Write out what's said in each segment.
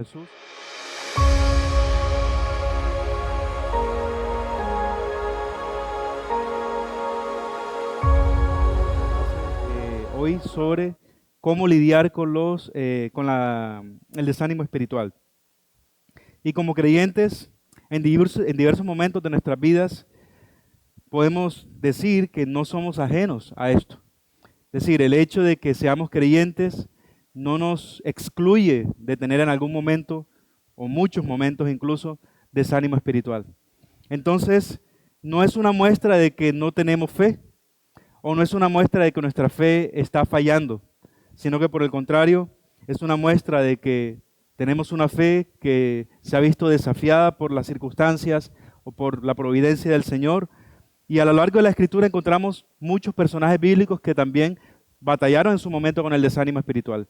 Jesús. Hoy sobre cómo lidiar con el desánimo espiritual. Y como creyentes, en diversos momentos de nuestras vidas, podemos decir que no somos ajenos a esto. Es decir, el hecho de que seamos creyentes no nos excluye de tener en algún momento, o muchos momentos incluso, desánimo espiritual. Entonces, no es una muestra de que no tenemos fe, o no es una muestra de que nuestra fe está fallando, sino que por el contrario, es una muestra de que tenemos una fe que se ha visto desafiada por las circunstancias o por la providencia del Señor. Y a lo largo de la Escritura encontramos muchos personajes bíblicos que también batallaron en su momento con el desánimo espiritual.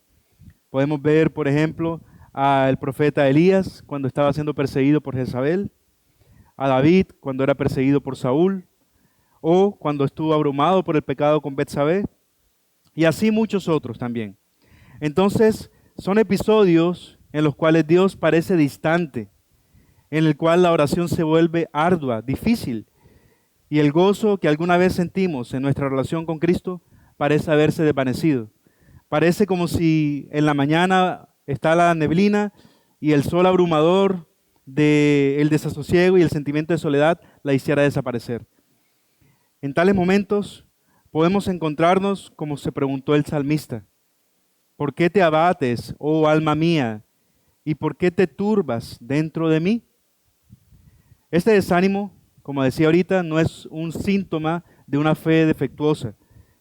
Podemos ver, por ejemplo, al profeta Elías cuando estaba siendo perseguido por Jezabel, a David cuando era perseguido por Saúl, o cuando estuvo abrumado por el pecado con Betsabé, y así muchos otros también. Entonces, son episodios en los cuales Dios parece distante, en el cual la oración se vuelve ardua, difícil, y el gozo que alguna vez sentimos en nuestra relación con Cristo parece haberse desvanecido. Parece como si en la mañana está la neblina y el sol abrumador del desasosiego y el sentimiento de soledad la hiciera desaparecer. En tales momentos podemos encontrarnos como se preguntó el salmista: ¿por qué te abates, oh alma mía? ¿Y por qué te turbas dentro de mí? Este desánimo, como decía ahorita, no es un síntoma de una fe defectuosa,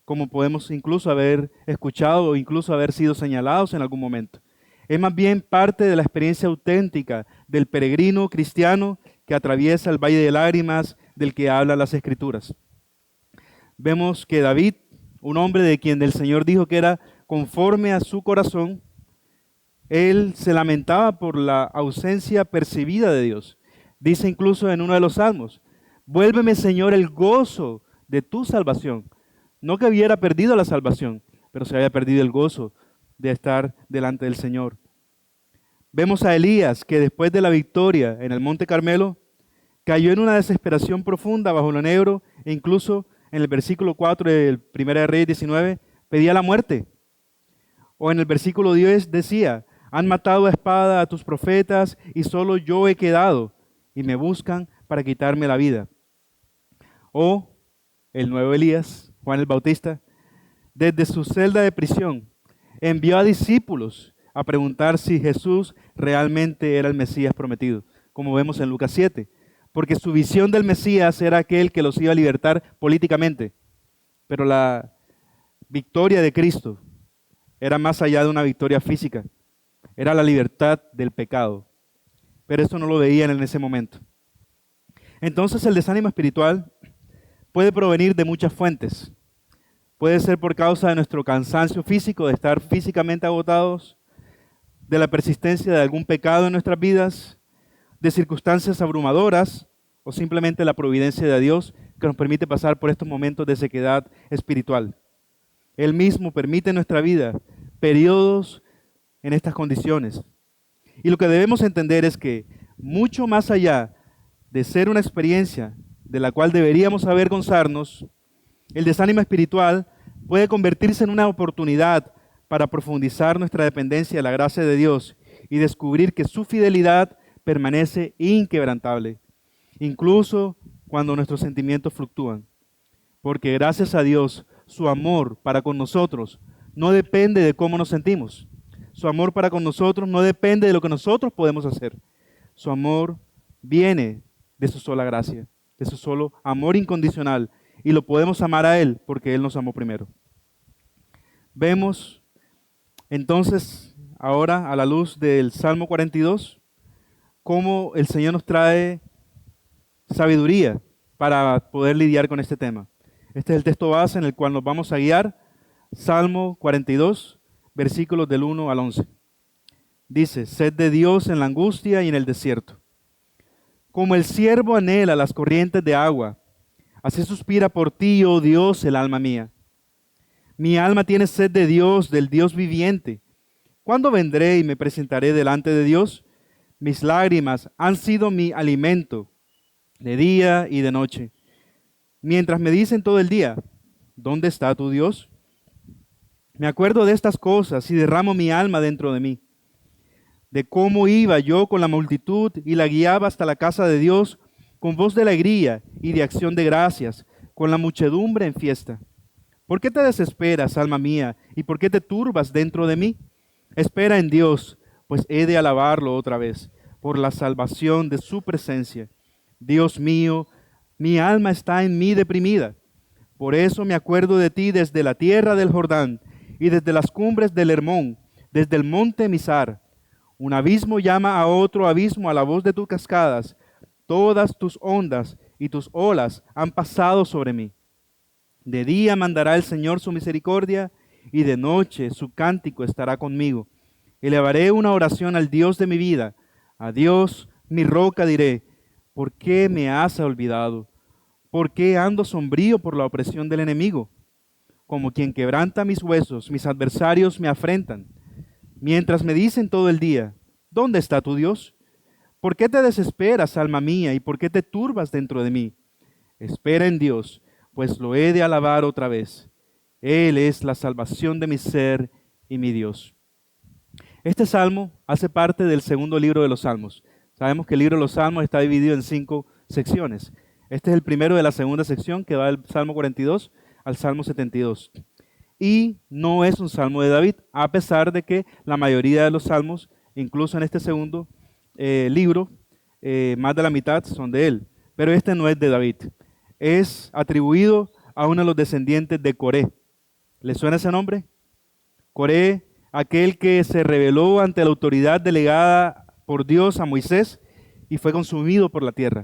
como podemos incluso haber escuchado o incluso haber sido señalados en algún momento. Es más bien parte de la experiencia auténtica del peregrino cristiano que atraviesa el valle de lágrimas del que hablan las Escrituras. Vemos que David, un hombre de quien el Señor dijo que era conforme a su corazón, él se lamentaba por la ausencia percibida de Dios. Dice incluso en uno de los salmos: vuélveme, Señor, el gozo de tu salvación. No que hubiera perdido la salvación, pero se había perdido el gozo de estar delante del Señor. Vemos a Elías que después de la victoria en el Monte Carmelo, cayó en una desesperación profunda bajo lo negro e incluso en el versículo 4 del 1 Reyes 19 pedía la muerte. O en el versículo 10 decía: han matado a espada a tus profetas y solo yo he quedado y me buscan para quitarme la vida. O el nuevo Elías, Juan el Bautista, desde su celda de prisión envió a discípulos a preguntar si Jesús realmente era el Mesías prometido, como vemos en Lucas 7, porque su visión del Mesías era aquel que los iba a libertar políticamente, pero la victoria de Cristo era más allá de una victoria física, era la libertad del pecado, pero eso no lo veían en ese momento. Entonces el desánimo espiritual puede provenir de muchas fuentes. Puede ser por causa de nuestro cansancio físico, de estar físicamente agotados, de la persistencia de algún pecado en nuestras vidas, de circunstancias abrumadoras o simplemente la providencia de Dios que nos permite pasar por estos momentos de sequedad espiritual. Él mismo permite en nuestra vida periodos en estas condiciones. Y lo que debemos entender es que mucho más allá de ser una experiencia de la cual deberíamos avergonzarnos, el desánimo espiritual puede convertirse en una oportunidad para profundizar nuestra dependencia de la gracia de Dios y descubrir que su fidelidad permanece inquebrantable, incluso cuando nuestros sentimientos fluctúan. Porque gracias a Dios, su amor para con nosotros no depende de cómo nos sentimos. Su amor para con nosotros no depende de lo que nosotros podemos hacer. Su amor viene de su sola gracia, de su solo amor incondicional, y lo podemos amar a Él porque Él nos amó primero. Vemos entonces ahora a la luz del Salmo 42 cómo el Señor nos trae sabiduría para poder lidiar con este tema. Este es el texto base en el cual nos vamos a guiar, Salmo 42, versículos del 1 al 11. Dice: sed de Dios en la angustia y en el desierto. Como el ciervo anhela las corrientes de agua, así suspira por ti, oh Dios, el alma mía. Mi alma tiene sed de Dios, del Dios viviente. ¿Cuándo vendré y me presentaré delante de Dios? Mis lágrimas han sido mi alimento de día y de noche. Mientras me dicen todo el día, ¿dónde está tu Dios? Me acuerdo de estas cosas y derramo mi alma dentro de mí, de cómo iba yo con la multitud y la guiaba hasta la casa de Dios con voz de alegría y de acción de gracias, con la muchedumbre en fiesta. ¿Por qué te desesperas, alma mía, y por qué te turbas dentro de mí? Espera en Dios, pues he de alabarlo otra vez, por la salvación de su presencia. Dios mío, mi alma está en mí deprimida. Por eso me acuerdo de ti desde la tierra del Jordán y desde las cumbres del Hermón, desde el monte Mizar. Un abismo llama a otro abismo a la voz de tus cascadas. Todas tus ondas y tus olas han pasado sobre mí. De día mandará el Señor su misericordia y de noche su cántico estará conmigo. Elevaré una oración al Dios de mi vida. A Dios, mi roca, diré, ¿por qué me has olvidado? ¿Por qué ando sombrío por la opresión del enemigo? Como quien quebranta mis huesos, mis adversarios me afrentan. Mientras me dicen todo el día, ¿dónde está tu Dios? ¿Por qué te desesperas, alma mía, y por qué te turbas dentro de mí? Espera en Dios, pues lo he de alabar otra vez. Él es la salvación de mi ser y mi Dios. Este salmo hace parte del segundo libro de los Salmos. Sabemos que el libro de los Salmos está dividido en 5 secciones. Este es el primero de la segunda sección, que va del Salmo 42 al Salmo 72. Y no es un salmo de David, a pesar de que la mayoría de los salmos, incluso en este segundo libro, más de la mitad son de él. Pero este no es de David. Es atribuido a uno de los descendientes de Coré. ¿Le suena ese nombre? Coré, aquel que se rebeló ante la autoridad delegada por Dios a Moisés y fue consumido por la tierra.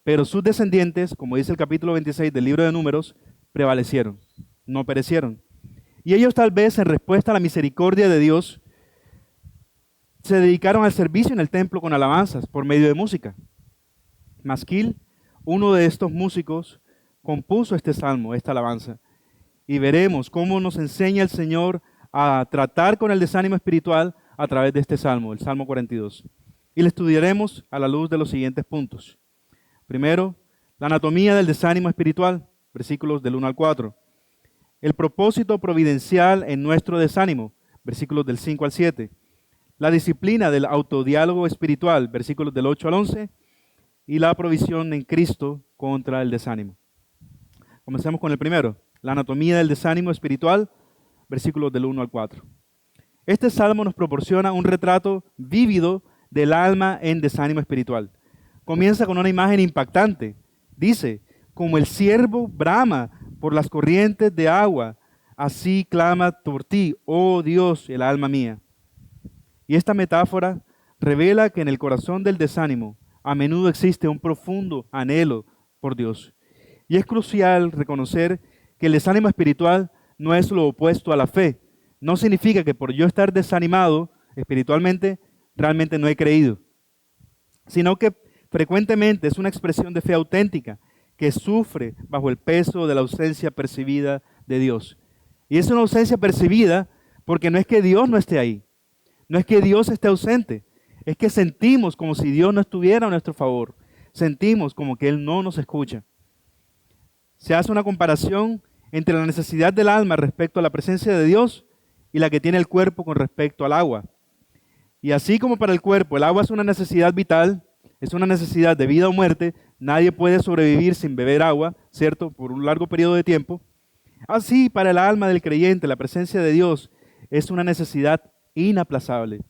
Pero sus descendientes, como dice el capítulo 26 del libro de Números, prevalecieron, no perecieron. Y ellos, tal vez en respuesta a la misericordia de Dios, se dedicaron al servicio en el templo con alabanzas por medio de música. Masquil, uno de estos músicos, compuso este salmo, esta alabanza. Y veremos cómo nos enseña el Señor a tratar con el desánimo espiritual a través de este salmo, el Salmo 42. Y lo estudiaremos a la luz de los siguientes puntos. Primero, la anatomía del desánimo espiritual, versículos del 1 al 4. El propósito providencial en nuestro desánimo, versículos del 5 al 7. La disciplina del autodiálogo espiritual, versículos del 8 al 11. Y la provisión en Cristo contra el desánimo. Comencemos con el primero, la anatomía del desánimo espiritual, versículos del 1 al 4. Este salmo nos proporciona un retrato vívido del alma en desánimo espiritual. Comienza con una imagen impactante. Dice, como el ciervo brama por las corrientes de agua, así clama por ti, oh Dios, el alma mía. Y esta metáfora revela que en el corazón del desánimo a menudo existe un profundo anhelo por Dios. Y es crucial reconocer que el desánimo espiritual no es lo opuesto a la fe. No significa que por yo estar desanimado espiritualmente, realmente no he creído, sino que frecuentemente es una expresión de fe auténtica que sufre bajo el peso de la ausencia percibida de Dios. Y es una ausencia percibida porque no es que Dios no esté ahí, no es que Dios esté ausente, es que sentimos como si Dios no estuviera a nuestro favor, sentimos como que Él no nos escucha. Se hace una comparación entre la necesidad del alma respecto a la presencia de Dios y la que tiene el cuerpo con respecto al agua. Y así como para el cuerpo el agua es una necesidad vital, es una necesidad de vida o muerte, nadie puede sobrevivir sin beber agua, ¿cierto? Por un largo periodo de tiempo. Así para el alma del creyente la presencia de Dios es una necesidad inaplazable,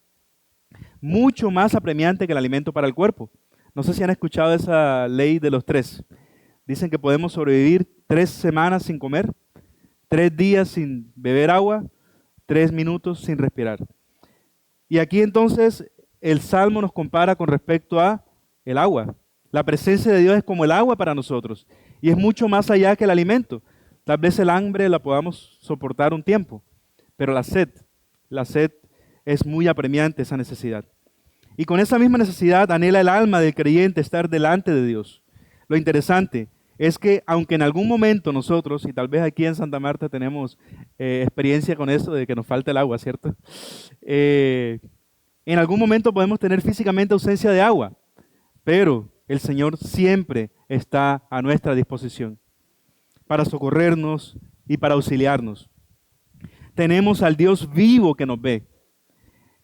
mucho más apremiante que el alimento para el cuerpo. No sé si han escuchado esa ley de los 3. Dicen que podemos sobrevivir 3 semanas sin comer, 3 días sin beber agua, 3 minutos sin respirar. Y aquí entonces el Salmo nos compara con respecto a el agua. La presencia de Dios es como el agua para nosotros y es mucho más allá que el alimento. Tal vez el hambre la podamos soportar un tiempo, pero la sed es muy apremiante, esa necesidad. Y con esa misma necesidad anhela el alma del creyente estar delante de Dios. Lo interesante es que aunque en algún momento nosotros, y tal vez aquí en Santa Marta tenemos experiencia con eso de que nos falta el agua, ¿cierto? En algún momento podemos tener físicamente ausencia de agua, pero el Señor siempre está a nuestra disposición para socorrernos y para auxiliarnos. Tenemos al Dios vivo que nos ve.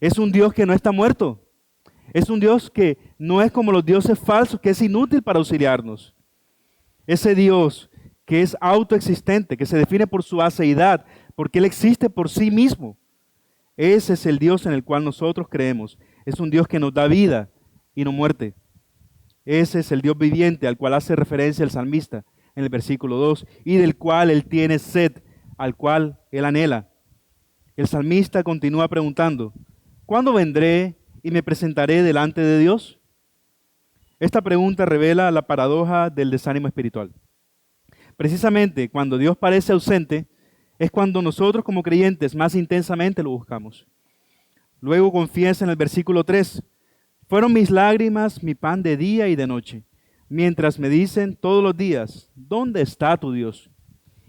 Es un Dios que no está muerto. Es un Dios que no es como los dioses falsos, que es inútil para auxiliarnos. Ese Dios que es autoexistente, que se define por su aceidad, porque Él existe por sí mismo. Ese es el Dios en el cual nosotros creemos. Es un Dios que nos da vida y no muerte. Ese es el Dios viviente al cual hace referencia el salmista en el versículo 2 y del cual Él tiene sed, al cual Él anhela. El salmista continúa preguntando, ¿cuándo vendré y me presentaré delante de Dios? Esta pregunta revela la paradoja del desánimo espiritual. Precisamente cuando Dios parece ausente, es cuando nosotros como creyentes más intensamente lo buscamos. Luego confiesa en el versículo 3, fueron mis lágrimas mi pan de día y de noche, mientras me dicen todos los días, ¿dónde está tu Dios?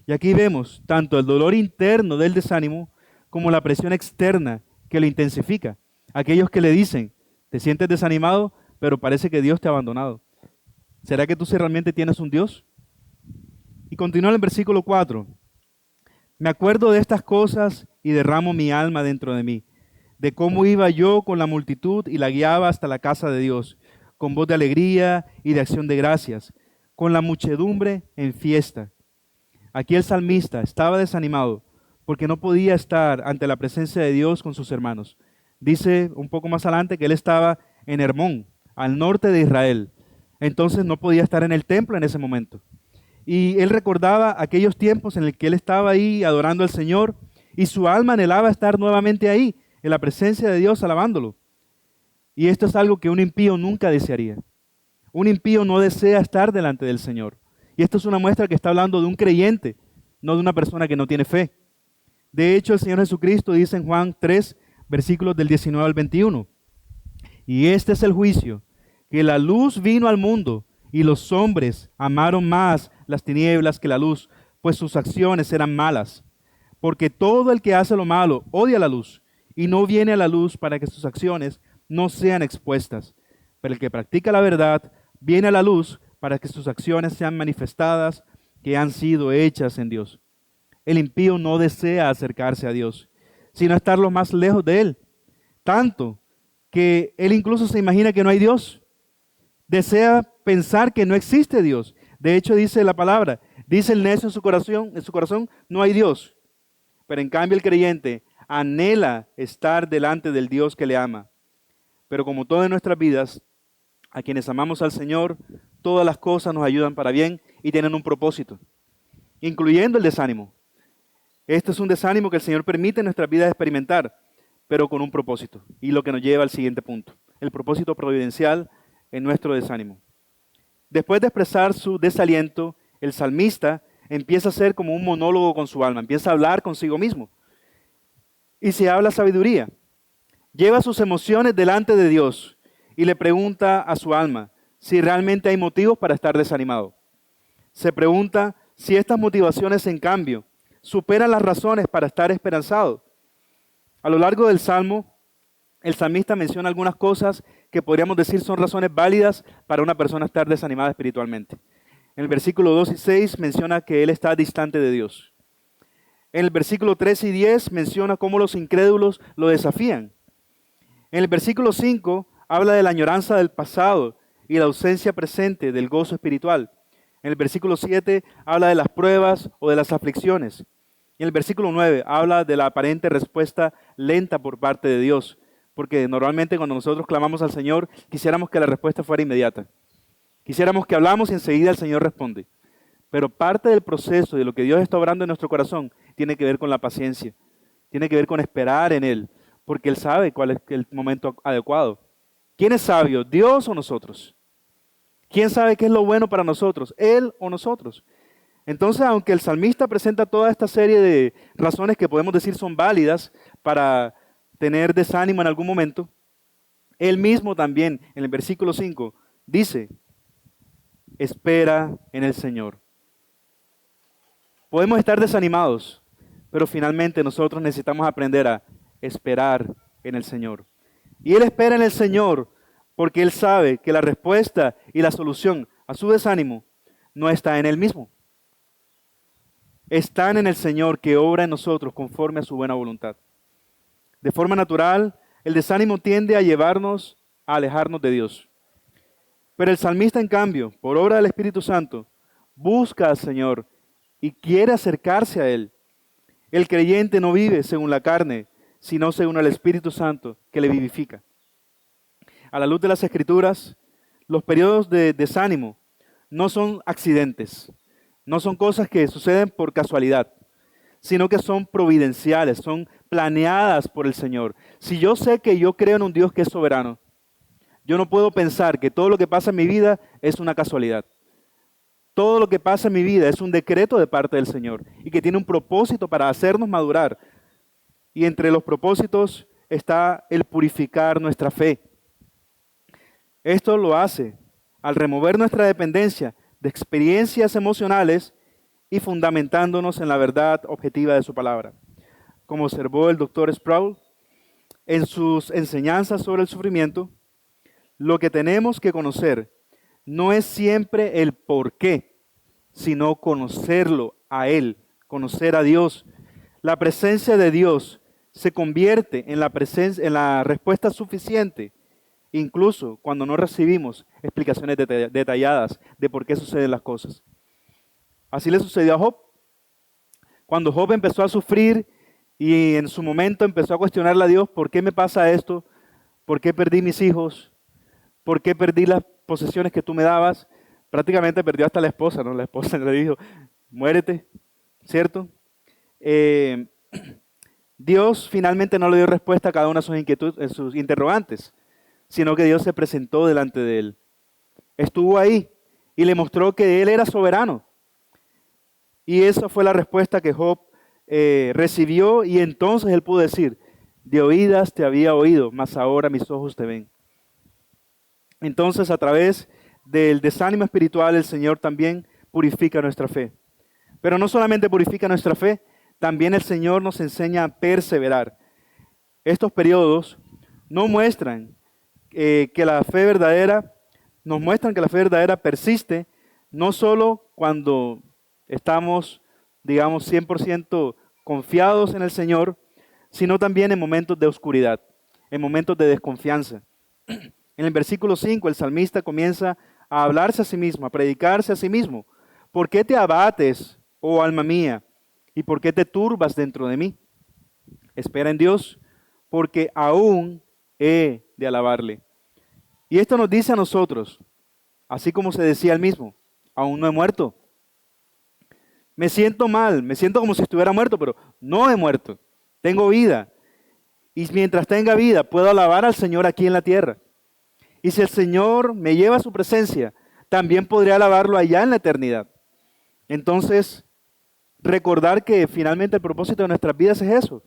Y aquí vemos tanto el dolor interno del desánimo como la presión externa que lo intensifica. Aquellos que le dicen, te sientes desanimado, pero parece que Dios te ha abandonado. ¿Será que tú sí realmente tienes un Dios? Y continúa en el versículo 4. Me acuerdo de estas cosas y derramo mi alma dentro de mí, de cómo iba yo con la multitud y la guiaba hasta la casa de Dios, con voz de alegría y de acción de gracias, con la muchedumbre en fiesta. Aquí el salmista estaba desanimado porque no podía estar ante la presencia de Dios con sus hermanos. Dice un poco más adelante que él estaba en Hermón, al norte de Israel. Entonces no podía estar en el templo en ese momento. Y él recordaba aquellos tiempos en los que él estaba ahí adorando al Señor y su alma anhelaba estar nuevamente ahí, en la presencia de Dios, alabándolo. Y esto es algo que un impío nunca desearía. Un impío no desea estar delante del Señor. Y esto es una muestra que está hablando de un creyente, no de una persona que no tiene fe. De hecho, el Señor Jesucristo dice en Juan 3, versículos del 19 al 21, y este es el juicio, que la luz vino al mundo y los hombres amaron más las tinieblas que la luz, pues sus acciones eran malas. Porque todo el que hace lo malo odia la luz y no viene a la luz para que sus acciones no sean expuestas. Pero el que practica la verdad viene a la luz para que sus acciones sean manifestadas, que han sido hechas en Dios. El impío no desea acercarse a Dios, sino estar lo más lejos de Él. Tanto que él incluso se imagina que no hay Dios. Desea pensar que no existe Dios. De hecho, dice la palabra, dice el necio en su corazón, no hay Dios. Pero en cambio el creyente anhela estar delante del Dios que le ama. Pero como todo en nuestras vidas, a quienes amamos al Señor, todas las cosas nos ayudan para bien y tienen un propósito, incluyendo el desánimo. Este es un desánimo que el Señor permite en nuestras vidas experimentar, pero con un propósito. Y lo que nos lleva al siguiente punto, el propósito providencial en nuestro desánimo. Después de expresar su desaliento, el salmista empieza a ser como un monólogo con su alma, empieza a hablar consigo mismo. Y se habla sabiduría. Lleva sus emociones delante de Dios y le pregunta a su alma si realmente hay motivos para estar desanimado. Se pregunta si estas motivaciones, en cambio, superan las razones para estar esperanzado. A lo largo del Salmo, el salmista menciona algunas cosas que podríamos decir son razones válidas para una persona estar desanimada espiritualmente. En el versículo 2 y 6 menciona que él está distante de Dios. En el versículo 3 y 10 menciona cómo los incrédulos lo desafían. En el versículo 5 habla de la añoranza del pasado y la ausencia presente del gozo espiritual. En el versículo 7 habla de las pruebas o de las aflicciones. Y en el versículo 9 habla de la aparente respuesta lenta por parte de Dios, porque normalmente cuando nosotros clamamos al Señor, quisiéramos que la respuesta fuera inmediata. Quisiéramos que hablamos y enseguida el Señor responde. Pero parte del proceso de lo que Dios está obrando en nuestro corazón tiene que ver con la paciencia, tiene que ver con esperar en Él, porque Él sabe cuál es el momento adecuado. ¿Quién es sabio, Dios o nosotros? ¿Quién sabe qué es lo bueno para nosotros, Él o nosotros? Entonces, aunque el salmista presenta toda esta serie de razones que podemos decir son válidas para tener desánimo en algún momento, él mismo también, en el versículo 5, dice, espera en el Señor. Podemos estar desanimados, pero finalmente nosotros necesitamos aprender a esperar en el Señor. Y Él espera en el Señor porque Él sabe que la respuesta y la solución a su desánimo no está en Él mismo. Están en el Señor que obra en nosotros conforme a su buena voluntad. De forma natural, el desánimo tiende a llevarnos a alejarnos de Dios. Pero el salmista, en cambio, por obra del Espíritu Santo, busca al Señor y quiere acercarse a Él. El creyente no vive según la carne, sino según el Espíritu Santo que le vivifica. A la luz de las Escrituras, los periodos de desánimo no son accidentes, no son cosas que suceden por casualidad, sino que son providenciales, son planeadas por el Señor. Si yo sé que yo creo en un Dios que es soberano, yo no puedo pensar que todo lo que pasa en mi vida es una casualidad. Todo lo que pasa en mi vida es un decreto de parte del Señor y que tiene un propósito para hacernos madurar. Y entre los propósitos está el purificar nuestra fe. Esto lo hace al remover nuestra dependencia de experiencias emocionales y fundamentándonos en la verdad objetiva de su palabra. Como observó el doctor Sproul en sus enseñanzas sobre el sufrimiento, lo que tenemos que conocer no es siempre el por qué, sino conocerlo a Él, conocer a Dios. La presencia de Dios se convierte en la respuesta suficiente, incluso cuando no recibimos explicaciones detalladas de por qué suceden las cosas. Así le sucedió a Job. Cuando Job empezó a sufrir y en su momento empezó a cuestionarle a Dios, ¿por qué me pasa esto? ¿Por qué perdí mis hijos? ¿Por qué perdí las posesiones que tú me dabas? Prácticamente perdió hasta la esposa, ¿no? La esposa le dijo, muérete, ¿cierto? Dios finalmente no le dio respuesta a cada una de sus inquietudes, sus interrogantes, sino que Dios se presentó delante de él. Estuvo ahí y le mostró que Él era soberano. Y esa fue la respuesta que Job recibió, y entonces él pudo decir, de oídas te había oído, mas ahora mis ojos te ven. Entonces, a través del desánimo espiritual, el Señor también purifica nuestra fe. Pero no solamente purifica nuestra fe, también el Señor nos enseña a perseverar. Estos periodos no muestran que la fe verdadera, nos muestran que la fe verdadera persiste, no solo cuando estamos, digamos, 100% confiados en el Señor, sino también en momentos de oscuridad, en momentos de desconfianza. En el versículo 5, el salmista comienza a hablarse a sí mismo, a predicarse a sí mismo. ¿Por qué te abates, oh alma mía? ¿Y por qué te turbas dentro de mí? Espera en Dios, porque aún he de alabarle. Y esto nos dice a nosotros, así como se decía él mismo, aún no he muerto. Me siento mal, me siento como si estuviera muerto, pero no he muerto. Tengo vida. Y mientras tenga vida, puedo alabar al Señor aquí en la tierra. Y si el Señor me lleva a su presencia, también podré alabarlo allá en la eternidad. Entonces, recordar que finalmente el propósito de nuestras vidas es eso.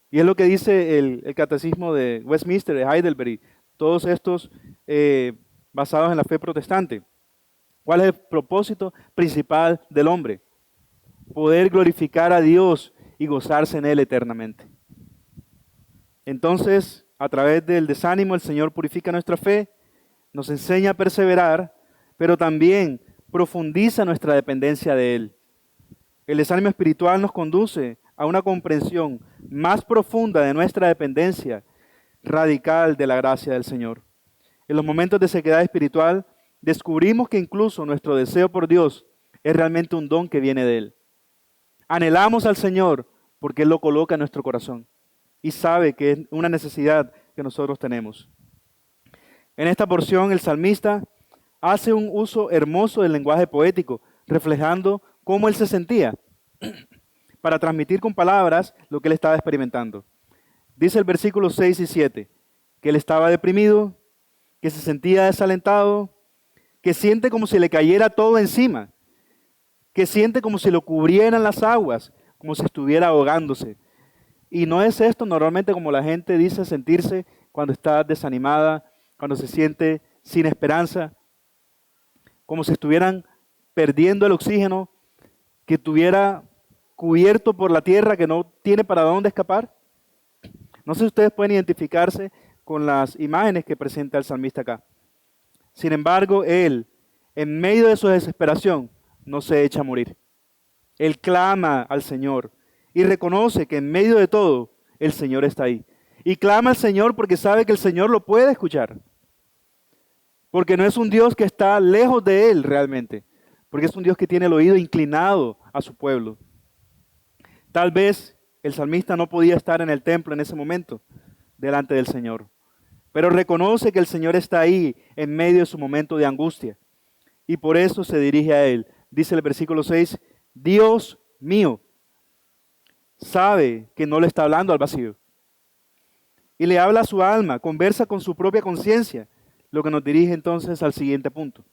Y es lo que dice el catecismo de Westminster, de Heidelberg, y todos estos basados en la fe protestante. ¿Cuál es el propósito principal del hombre? Poder glorificar a Dios y gozarse en Él eternamente. Entonces, a través del desánimo, el Señor purifica nuestra fe, nos enseña a perseverar, pero también profundiza nuestra dependencia de Él. El desánimo espiritual nos conduce a una comprensión más profunda de nuestra dependencia radical de la gracia del Señor. En los momentos de sequedad espiritual, descubrimos que incluso nuestro deseo por Dios es realmente un don que viene de Él. Anhelamos al Señor porque Él lo coloca en nuestro corazón y sabe que es una necesidad que nosotros tenemos. En esta porción, el salmista hace un uso hermoso del lenguaje poético, reflejando cómo él se sentía, para transmitir con palabras lo que él estaba experimentando. Dice el versículo 6 y 7, que él estaba deprimido, que se sentía desalentado, que siente como si le cayera todo encima, que siente como si lo cubrieran las aguas, como si estuviera ahogándose. Y no es esto normalmente como la gente dice sentirse cuando está desanimada, cuando se siente sin esperanza. como si estuvieran perdiendo el oxígeno, que estuviera cubierto por la tierra, que no tiene para dónde escapar. No sé si ustedes pueden identificarse con las imágenes que presenta el salmista acá. Sin embargo, él, en medio de su desesperación, no se echa a morir. Él clama al Señor y reconoce que en medio de todo, el Señor está ahí. Y clama al Señor porque sabe que el Señor lo puede escuchar. Porque no es un Dios que está lejos de él realmente, porque es un Dios que tiene el oído inclinado a su pueblo. Tal vez el salmista no podía estar en el templo en ese momento, delante del Señor, pero reconoce que el Señor está ahí en medio de su momento de angustia, y por eso se dirige a él. Dice el versículo 6, Dios mío, sabe que no le está hablando al vacío, y le habla a su alma, conversa con su propia conciencia, lo que nos dirige entonces al siguiente punto,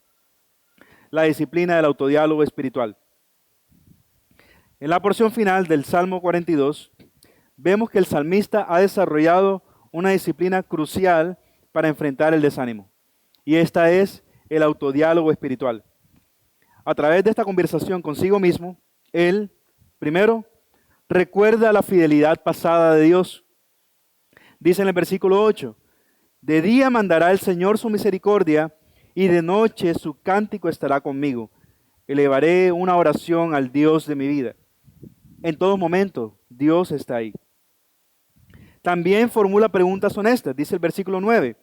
la disciplina del autodiálogo espiritual. En la porción final del Salmo 42, vemos que el salmista ha desarrollado una disciplina crucial para enfrentar el desánimo, y esta es el autodiálogo espiritual. A través de esta conversación consigo mismo, él, primero, recuerda la fidelidad pasada de Dios. Dice en el versículo 8, de día mandará el Señor su misericordia, y de noche su cántico estará conmigo. Elevaré una oración al Dios de mi vida. En todo momento, Dios está ahí. También formula preguntas honestas. Dice el versículo 9,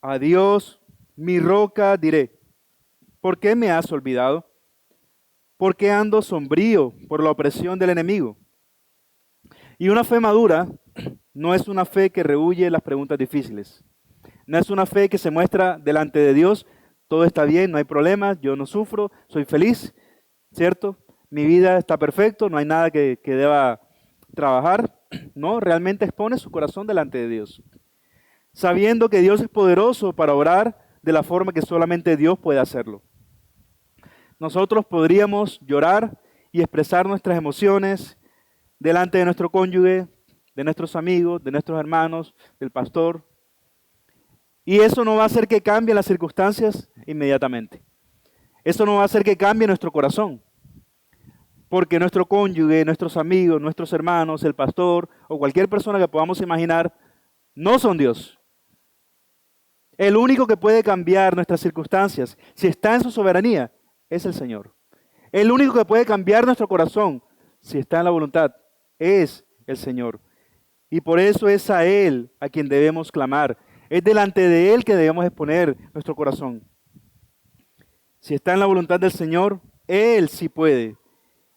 a Dios, mi roca, diré, ¿por qué me has olvidado? ¿Por qué ando sombrío por la opresión del enemigo? Y una fe madura no es una fe que rehúye las preguntas difíciles. No es una fe que se muestra delante de Dios, todo está bien, no hay problemas, yo no sufro, soy feliz, ¿cierto? Mi vida está perfecto, no hay nada que deba trabajar. No, realmente expone su corazón delante de Dios, sabiendo que Dios es poderoso para orar de la forma que solamente Dios puede hacerlo. Nosotros podríamos llorar y expresar nuestras emociones delante de nuestro cónyuge, de nuestros amigos, de nuestros hermanos, del pastor. Y eso no va a hacer que cambien las circunstancias inmediatamente. Eso no va a hacer que cambie nuestro corazón. Porque nuestro cónyuge, nuestros amigos, nuestros hermanos, el pastor o cualquier persona que podamos imaginar, no son Dios. El único que puede cambiar nuestras circunstancias, si está en su soberanía, es el Señor. El único que puede cambiar nuestro corazón, si está en la voluntad, es el Señor. Y por eso es a Él a quien debemos clamar. Es delante de Él que debemos exponer nuestro corazón. Si está en la voluntad del Señor, Él sí puede.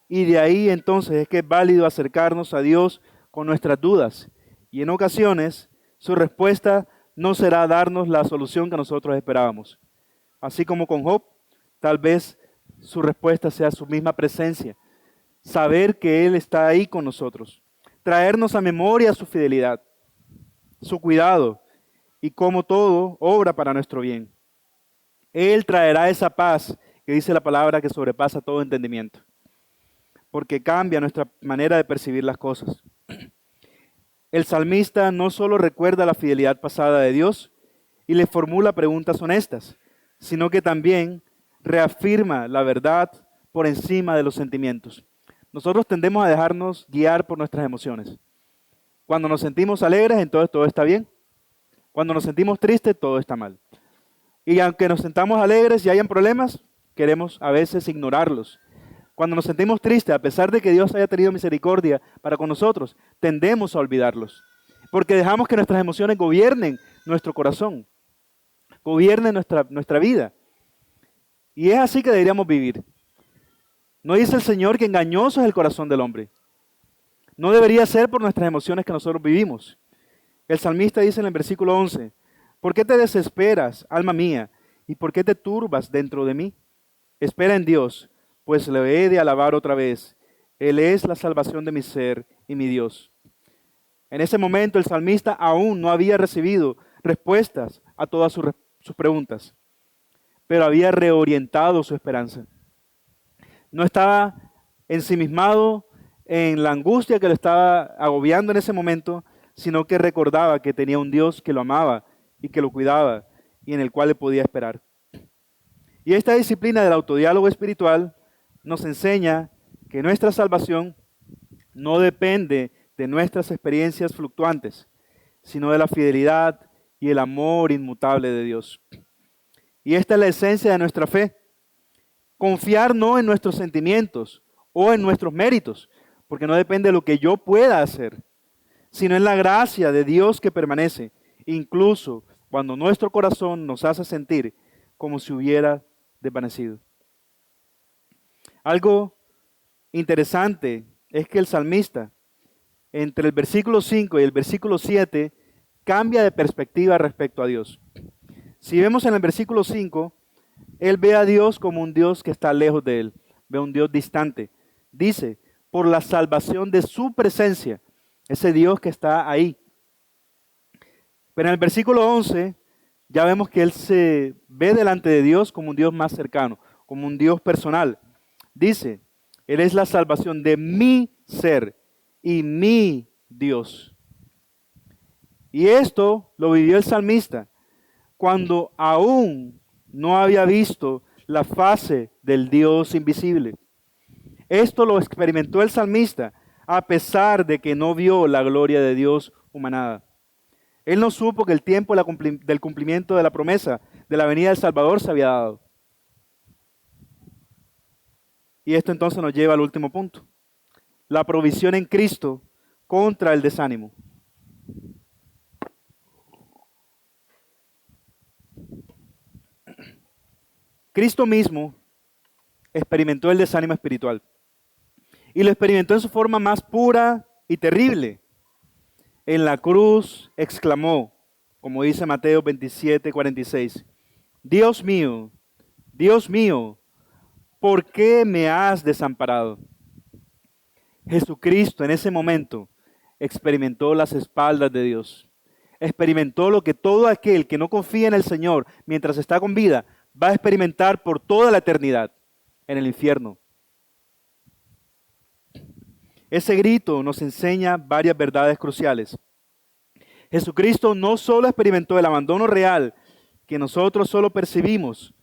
Y de ahí entonces es que es válido acercarnos a Dios con nuestras dudas. Y en ocasiones su respuesta no será darnos la solución que nosotros esperábamos. Así como con Job, tal vez su respuesta sea su misma presencia. Saber que Él está ahí con nosotros. Traernos a memoria su fidelidad, su cuidado y cómo todo obra para nuestro bien. Él traerá esa paz que dice la palabra que sobrepasa todo entendimiento, porque cambia nuestra manera de percibir las cosas. El salmista no solo recuerda la fidelidad pasada de Dios y le formula preguntas honestas, sino que también reafirma la verdad por encima de los sentimientos. Nosotros tendemos a dejarnos guiar por nuestras emociones. Cuando nos sentimos alegres, entonces todo está bien. Cuando nos sentimos tristes, todo está mal. Y aunque nos sentamos alegres y hayan problemas, queremos a veces ignorarlos. Cuando nos sentimos tristes, a pesar de que Dios haya tenido misericordia para con nosotros, tendemos a olvidarlos. Porque dejamos que nuestras emociones gobiernen nuestro corazón, gobiernen nuestra vida. Y es así que deberíamos vivir. ¿No dice el Señor que engañoso es el corazón del hombre? No debería ser por nuestras emociones que nosotros vivimos. El salmista dice en el versículo 11, ¿por qué te desesperas, alma mía? ¿Y por qué te turbas dentro de mí? Espera en Dios, pues le he de alabar otra vez. Él es la salvación de mi ser y mi Dios. En ese momento el salmista aún no había recibido respuestas a todas sus preguntas, pero había reorientado su esperanza. No estaba ensimismado en la angustia que le estaba agobiando en ese momento, sino que recordaba que tenía un Dios que lo amaba y que lo cuidaba y en el cual le podía esperar. Y esta disciplina del autodiálogo espiritual nos enseña que nuestra salvación no depende de nuestras experiencias fluctuantes, sino de la fidelidad y el amor inmutable de Dios. Y esta es la esencia de nuestra fe. Confiar no en nuestros sentimientos o en nuestros méritos, porque no depende de lo que yo pueda hacer, sino en la gracia de Dios que permanece, incluso cuando nuestro corazón nos hace sentir como si hubiera desvanecido. Algo interesante es que el salmista, entre el versículo 5 y el versículo 7, cambia de perspectiva respecto a Dios. Si vemos en el versículo 5, él ve a Dios como un Dios que está lejos de él, ve a un Dios distante. Dice, por la salvación de su presencia, ese Dios que está ahí. Pero en el versículo 11, ya vemos que él se ve delante de Dios como un Dios más cercano, como un Dios personal. Dice, Él es la salvación de mi ser y mi Dios. Y esto lo vivió el salmista cuando aún no había visto la fase del Dios invisible. Esto lo experimentó el salmista a pesar de que no vio la gloria de Dios humanada. Él no supo que el tiempo del cumplimiento de la promesa de la venida del Salvador se había dado. Y esto entonces nos lleva al último punto. La provisión en Cristo contra el desánimo. Cristo mismo experimentó el desánimo espiritual. Y lo experimentó en su forma más pura y terrible. En la cruz exclamó, como dice Mateo 27:46, Dios mío, ¿por qué me has desamparado? Jesucristo en ese momento experimentó las espaldas de Dios. Experimentó lo que todo aquel que no confía en el Señor mientras está con vida va a experimentar por toda la eternidad en el infierno. Ese grito nos enseña varias verdades cruciales. Jesucristo no solo experimentó el abandono real que nosotros solo percibimos,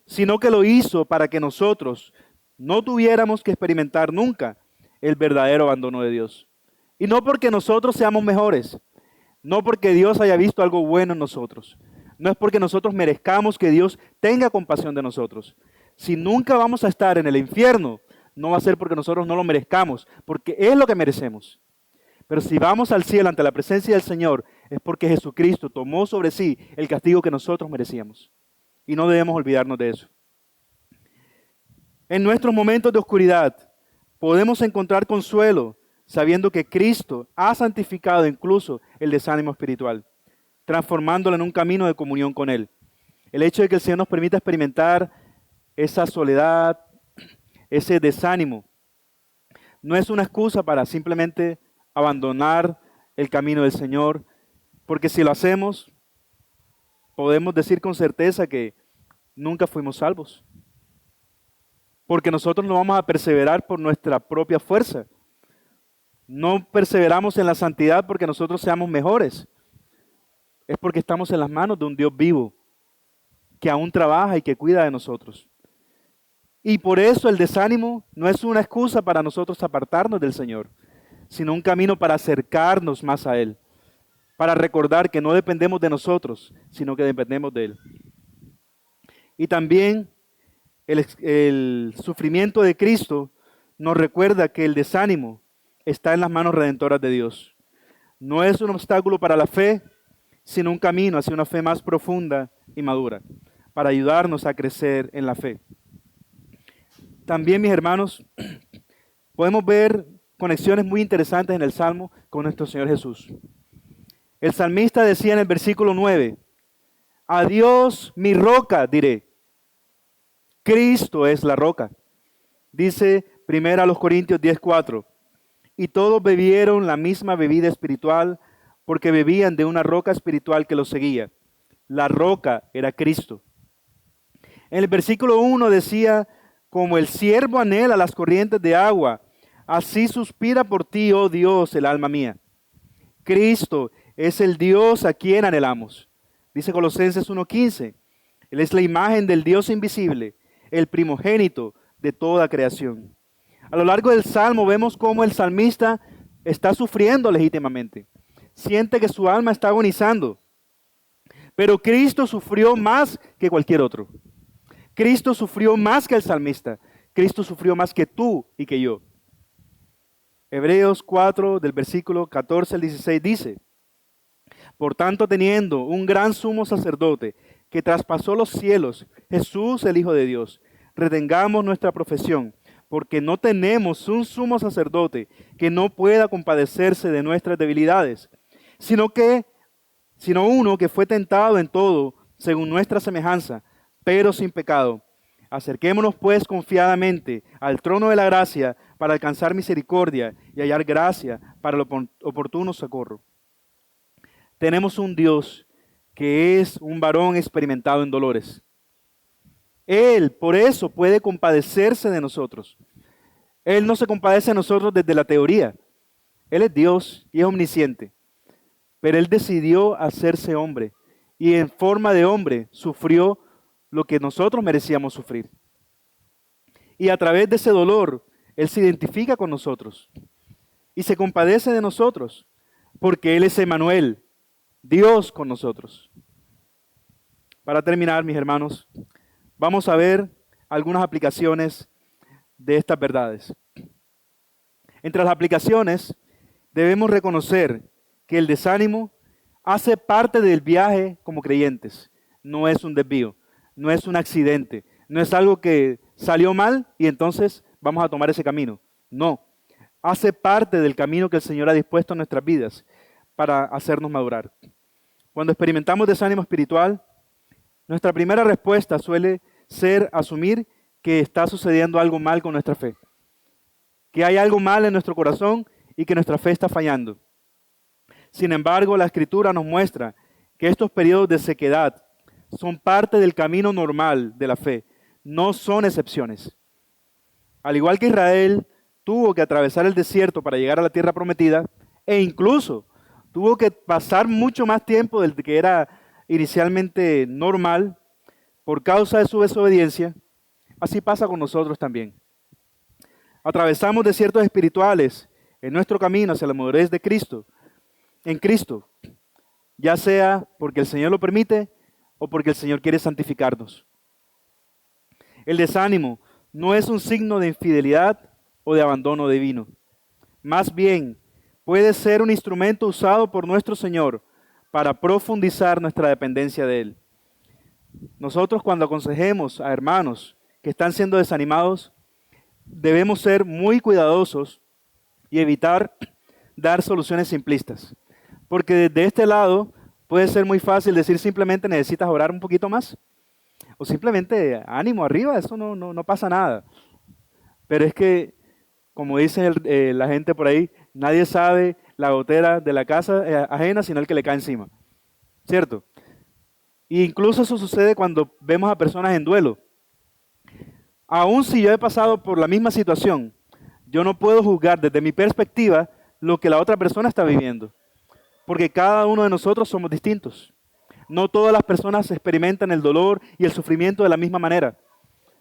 sino que lo hizo para que nosotros no tuviéramos que experimentar nunca el verdadero abandono de Dios. Y no porque nosotros seamos mejores, no porque Dios haya visto algo bueno en nosotros, no es porque nosotros merezcamos que Dios tenga compasión de nosotros. Si nunca vamos a estar en el infierno, no va a ser porque nosotros no lo merezcamos, porque es lo que merecemos. Pero si vamos al cielo ante la presencia del Señor, es porque Jesucristo tomó sobre sí el castigo que nosotros merecíamos. Y no debemos olvidarnos de eso. En nuestros momentos de oscuridad, podemos encontrar consuelo sabiendo que Cristo ha santificado incluso el desánimo espiritual, transformándolo en un camino de comunión con Él. El hecho de que el Señor nos permita experimentar esa soledad, ese desánimo, no es una excusa para simplemente abandonar el camino del Señor, porque si lo hacemos, podemos decir con certeza que nunca fuimos salvos. Porque nosotros no vamos a perseverar por nuestra propia fuerza. No perseveramos en la santidad porque nosotros seamos mejores. Es porque estamos en las manos de un Dios vivo, que aún trabaja y que cuida de nosotros. Y por eso el desánimo no es una excusa para nosotros apartarnos del Señor, sino un camino para acercarnos más a Él, para recordar que no dependemos de nosotros, sino que dependemos de Él. Y también el sufrimiento de Cristo nos recuerda que el desánimo está en las manos redentoras de Dios. No es un obstáculo para la fe, sino un camino hacia una fe más profunda y madura, para ayudarnos a crecer en la fe. También, mis hermanos, podemos ver conexiones muy interesantes en el Salmo con nuestro Señor Jesús. El salmista decía en el versículo 9, a Dios mi roca diré, Cristo es la roca. Dice 1 Corintios 10:4, y todos bebieron la misma bebida espiritual porque bebían de una roca espiritual que los seguía. La roca era Cristo. En el versículo 1 decía, como el siervo anhela las corrientes de agua, así suspira por ti, oh Dios, el alma mía. Cristo es el Dios a quien anhelamos. Dice Colosenses 1:15, Él es la imagen del Dios invisible, el primogénito de toda creación. A lo largo del Salmo vemos cómo el salmista está sufriendo legítimamente. Siente que su alma está agonizando. Pero Cristo sufrió más que cualquier otro. Cristo sufrió más que el salmista. Cristo sufrió más que tú y que yo. Hebreos 4, del versículo 14 al 16 dice: por tanto, teniendo un gran sumo sacerdote que traspasó los cielos, Jesús el Hijo de Dios, retengamos nuestra profesión, porque no tenemos un sumo sacerdote que no pueda compadecerse de nuestras debilidades, sino uno que fue tentado en todo, según nuestra semejanza, pero sin pecado. Acerquémonos pues confiadamente al trono de la gracia para alcanzar misericordia y hallar gracia para el oportuno socorro. Tenemos un Dios que es un varón experimentado en dolores. Él, por eso, puede compadecerse de nosotros. Él no se compadece de nosotros desde la teoría. Él es Dios y es omnisciente. Pero Él decidió hacerse hombre y en forma de hombre sufrió lo que nosotros merecíamos sufrir. Y a través de ese dolor, Él se identifica con nosotros y se compadece de nosotros, porque Él es Emmanuel, Dios con nosotros. Para terminar, mis hermanos, vamos a ver algunas aplicaciones de estas verdades. Entre las aplicaciones, debemos reconocer que el desánimo hace parte del viaje como creyentes. No es un desvío, no es un accidente, no es algo que salió mal y entonces vamos a tomar ese camino. No, hace parte del camino que el Señor ha dispuesto en nuestras vidas para hacernos madurar. Cuando experimentamos desánimo espiritual, nuestra primera respuesta suele ser asumir que está sucediendo algo mal con nuestra fe, que hay algo mal en nuestro corazón y que nuestra fe está fallando. Sin embargo, la Escritura nos muestra que estos periodos de sequedad son parte del camino normal de la fe, no son excepciones. Al igual que Israel tuvo que atravesar el desierto para llegar a la tierra prometida, e incluso tuvo que pasar mucho más tiempo del que era inicialmente normal por causa de su desobediencia, así pasa con nosotros también. Atravesamos desiertos espirituales en nuestro camino hacia la madurez de Cristo, en Cristo, ya sea porque el Señor lo permite o porque el Señor quiere santificarnos. El desánimo no es un signo de infidelidad o de abandono divino. Más bien, puede ser un instrumento usado por nuestro Señor para profundizar nuestra dependencia de Él. Nosotros, cuando aconsejemos a hermanos que están siendo desanimados, debemos ser muy cuidadosos y evitar dar soluciones simplistas. Porque desde este lado puede ser muy fácil decir simplemente necesitas orar un poquito más. O simplemente ánimo arriba, eso no pasa nada. Pero es que, como dice la gente por ahí, nadie sabe la gotera de la casa ajena sino el que le cae encima. ¿Cierto? E incluso eso sucede cuando vemos a personas en duelo. Aun si yo he pasado por la misma situación, yo no puedo juzgar desde mi perspectiva lo que la otra persona está viviendo. Porque cada uno de nosotros somos distintos. No todas las personas experimentan el dolor y el sufrimiento de la misma manera.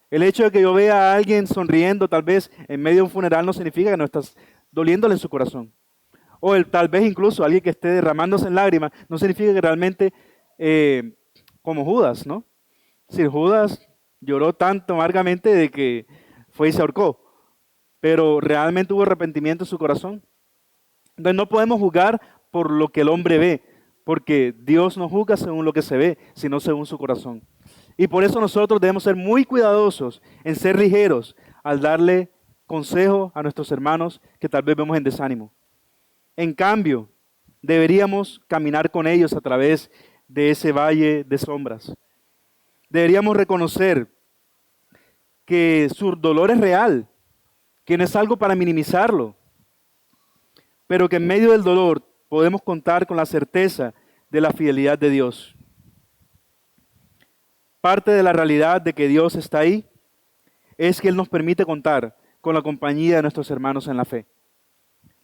El hecho de que yo vea a alguien sonriendo tal vez en medio de un funeral no significa que no estás doliéndole en su corazón. O tal vez incluso alguien que esté derramándose en lágrimas no significa que realmente, como Judas, ¿no? Si Judas lloró tanto amargamente de que fue y se ahorcó, pero realmente hubo arrepentimiento en su corazón. Entonces no podemos juzgar por lo que el hombre ve, porque Dios no juzga según lo que se ve, sino según su corazón. Y por eso nosotros debemos ser muy cuidadosos en ser ligeros al darle consejo a nuestros hermanos que tal vez vemos en desánimo. En cambio, deberíamos caminar con ellos a través de ese valle de sombras. Deberíamos reconocer que su dolor es real, que no es algo para minimizarlo, pero que en medio del dolor podemos contar con la certeza de la fidelidad de Dios. Parte de la realidad de que Dios está ahí es que Él nos permite contar con la compañía de nuestros hermanos en la fe.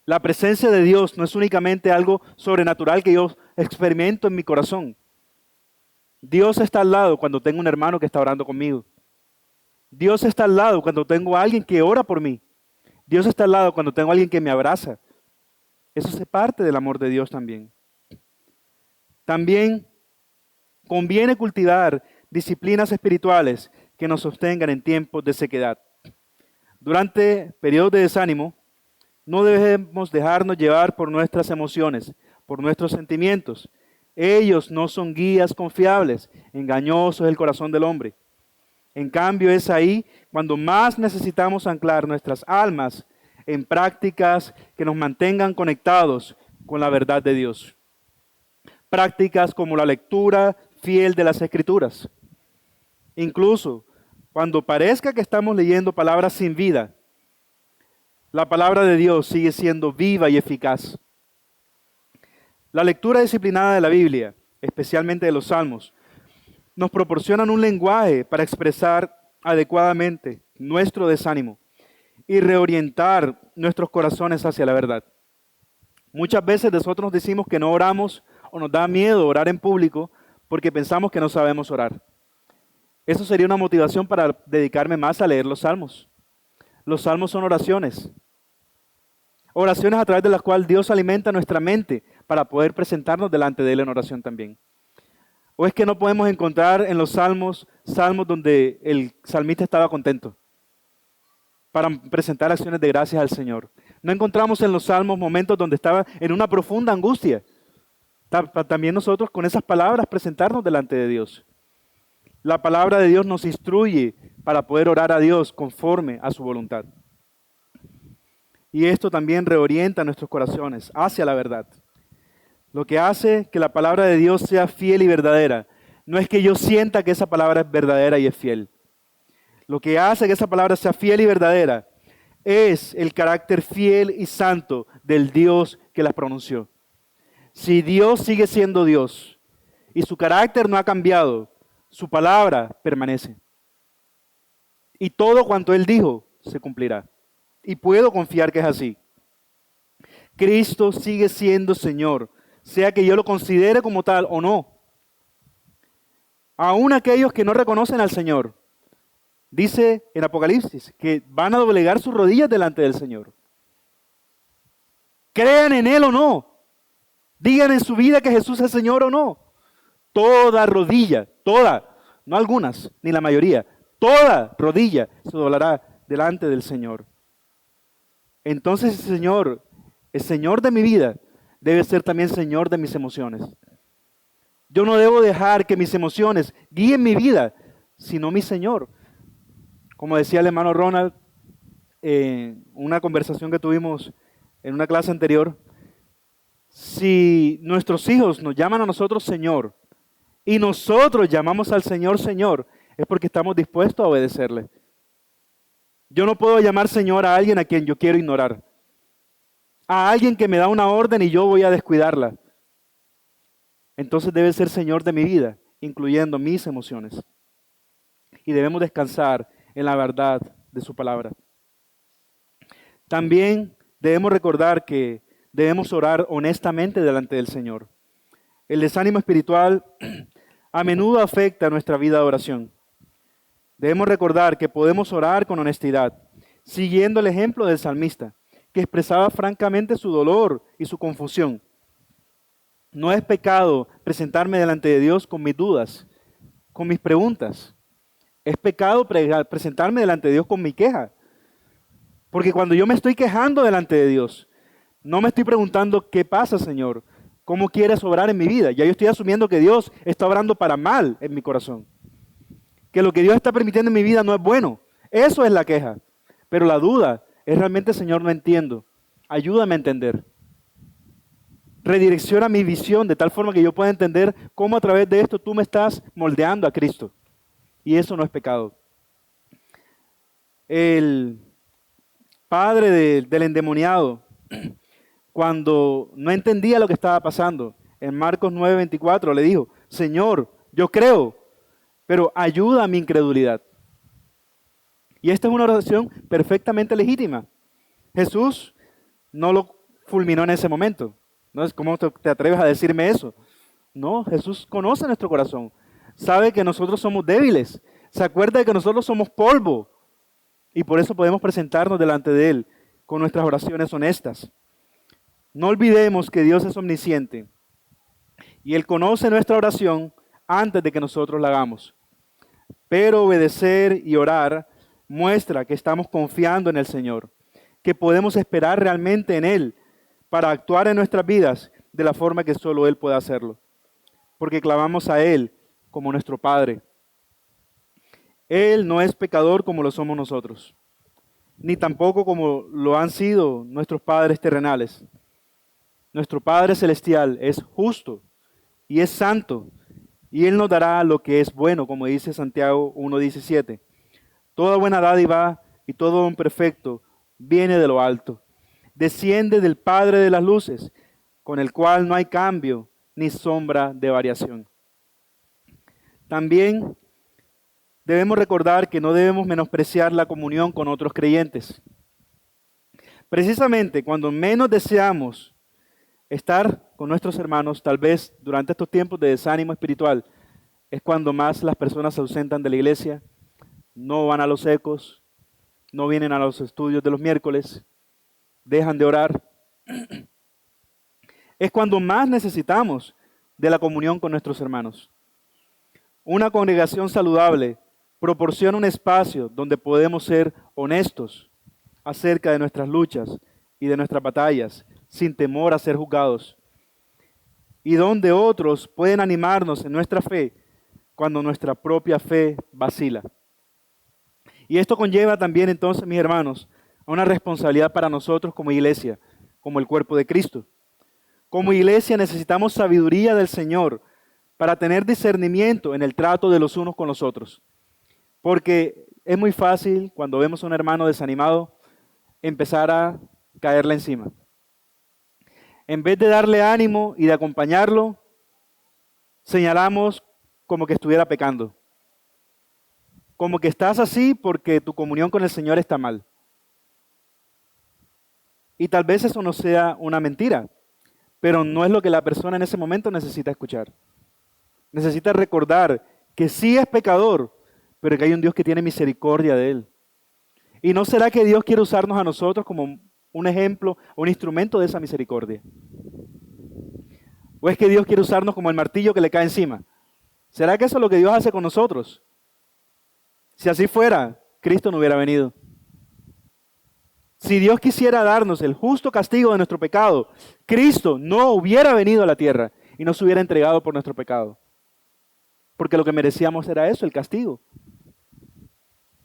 La presencia de Dios no es únicamente algo sobrenatural que yo experimento en mi corazón. Dios está al lado cuando tengo un hermano que está orando conmigo. Dios está al lado cuando tengo a alguien que ora por mí. Dios está al lado cuando tengo a alguien que me abraza. Eso es parte del amor de Dios también. También conviene cultivar disciplinas espirituales que nos sostengan en tiempos de sequedad. Durante periodos de desánimo, no debemos dejarnos llevar por nuestras emociones, por nuestros sentimientos. Ellos no son guías confiables, engañoso es el corazón del hombre. En cambio, es ahí cuando más necesitamos anclar nuestras almas en prácticas que nos mantengan conectados con la verdad de Dios. Prácticas como la lectura fiel de las Escrituras. Incluso cuando parezca que estamos leyendo palabras sin vida, la palabra de Dios sigue siendo viva y eficaz. La lectura disciplinada de la Biblia, especialmente de los Salmos, nos proporcionan un lenguaje para expresar adecuadamente nuestro desánimo y reorientar nuestros corazones hacia la verdad. Muchas veces nosotros decimos que no oramos o nos da miedo orar en público porque pensamos que no sabemos orar. Eso sería una motivación para dedicarme más a leer los salmos. Los salmos son oraciones. Oraciones a través de las cuales Dios alimenta nuestra mente para poder presentarnos delante de Él en oración también. ¿O es que no podemos encontrar en los salmos donde el salmista estaba contento para presentar acciones de gracias al Señor? No encontramos en los salmos momentos donde estaba en una profunda angustia. También nosotros con esas palabras presentarnos delante de Dios. La palabra de Dios nos instruye para poder orar a Dios conforme a su voluntad. Y esto también reorienta nuestros corazones hacia la verdad. Lo que hace que la palabra de Dios sea fiel y verdadera no es que yo sienta que esa palabra es verdadera y es fiel. Lo que hace que esa palabra sea fiel y verdadera es el carácter fiel y santo del Dios que la pronunció. Si Dios sigue siendo Dios y su carácter no ha cambiado, su palabra permanece. Y todo cuanto Él dijo se cumplirá. Y puedo confiar que es así. Cristo sigue siendo Señor, sea que yo lo considere como tal o no. Aún aquellos que no reconocen al Señor, dice en Apocalipsis, que van a doblegar sus rodillas delante del Señor. Crean en Él o no. Digan en su vida que Jesús es Señor o no. Toda rodilla, toda, no algunas, ni la mayoría, toda rodilla se doblará delante del Señor. Entonces el Señor, el Señor de mi vida, debe ser también Señor de mis emociones. Yo no debo dejar que mis emociones guíen mi vida, sino mi Señor. Como decía el hermano Ronald en una conversación que tuvimos en una clase anterior, si nuestros hijos nos llaman a nosotros Señor y nosotros llamamos al Señor Señor, es porque estamos dispuestos a obedecerle. Yo no puedo llamar Señor a alguien a quien yo quiero ignorar. A alguien que me da una orden y yo voy a descuidarla. Entonces debe ser Señor de mi vida, incluyendo mis emociones. Y debemos descansar en la verdad de su palabra. También debemos recordar que debemos orar honestamente delante del Señor. El desánimo espiritual a menudo afecta nuestra vida de oración. Debemos recordar que podemos orar con honestidad, siguiendo el ejemplo del salmista, que expresaba francamente su dolor y su confusión. No es pecado presentarme delante de Dios con mis dudas, con mis preguntas. Es pecado presentarme delante de Dios con mi queja. Porque cuando yo me estoy quejando delante de Dios, no me estoy preguntando qué pasa, Señor, cómo quieres obrar en mi vida. Ya yo estoy asumiendo que Dios está obrando para mal en mi corazón. Que lo que Dios está permitiendo en mi vida no es bueno. Eso es la queja. Pero la duda es realmente, Señor, no entiendo. Ayúdame a entender. Redirecciona mi visión de tal forma que yo pueda entender cómo a través de esto tú me estás moldeando a Cristo. Y eso no es pecado. El padre del endemoniado, cuando no entendía lo que estaba pasando, en Marcos 9:24 le dijo, Señor, yo creo, pero ayuda a mi incredulidad. Y esta es una oración perfectamente legítima. Jesús no lo fulminó en ese momento. ¿No es cómo te atreves a decirme eso? No, Jesús conoce nuestro corazón. Sabe que nosotros somos débiles. Se acuerda de que nosotros somos polvo. Y por eso podemos presentarnos delante de Él con nuestras oraciones honestas. No olvidemos que Dios es omnisciente y Él conoce nuestra oración antes de que nosotros la hagamos. Pero obedecer y orar muestra que estamos confiando en el Señor, que podemos esperar realmente en Él para actuar en nuestras vidas de la forma que solo Él puede hacerlo, porque clamamos a Él como nuestro Padre. Él no es pecador como lo somos nosotros, ni tampoco como lo han sido nuestros padres terrenales. Nuestro Padre Celestial es justo y es santo, y Él nos dará lo que es bueno, como dice Santiago 1:17. Toda buena dádiva y todo don perfecto viene de lo alto. Desciende del Padre de las luces, con el cual no hay cambio ni sombra de variación. También debemos recordar que no debemos menospreciar la comunión con otros creyentes. Precisamente cuando menos deseamos estar con nuestros hermanos, tal vez durante estos tiempos de desánimo espiritual, es cuando más las personas se ausentan de la iglesia, no van a los ecos, no vienen a los estudios de los miércoles, dejan de orar. Es cuando más necesitamos de la comunión con nuestros hermanos. Una congregación saludable proporciona un espacio donde podemos ser honestos acerca de nuestras luchas y de nuestras batallas, sin temor a ser juzgados, y donde otros pueden animarnos en nuestra fe cuando nuestra propia fe vacila. Y esto conlleva también entonces, mis hermanos, a una responsabilidad para nosotros como iglesia, como el cuerpo de Cristo. Como iglesia necesitamos sabiduría del Señor para tener discernimiento en el trato de los unos con los otros. Porque es muy fácil, cuando vemos a un hermano desanimado, empezar a caerle encima. En vez de darle ánimo y de acompañarlo, señalamos como que estuviera pecando. Como que estás así porque tu comunión con el Señor está mal. Y tal vez eso no sea una mentira, pero no es lo que la persona en ese momento necesita escuchar. Necesita recordar que sí es pecador, pero que hay un Dios que tiene misericordia de él. ¿Y no será que Dios quiere usarnos a nosotros como un ejemplo, un instrumento de esa misericordia? ¿O es que Dios quiere usarnos como el martillo que le cae encima? ¿Será que eso es lo que Dios hace con nosotros? Si así fuera, Cristo no hubiera venido. Si Dios quisiera darnos el justo castigo de nuestro pecado, Cristo no hubiera venido a la tierra y no se hubiera entregado por nuestro pecado. Porque lo que merecíamos era eso, el castigo.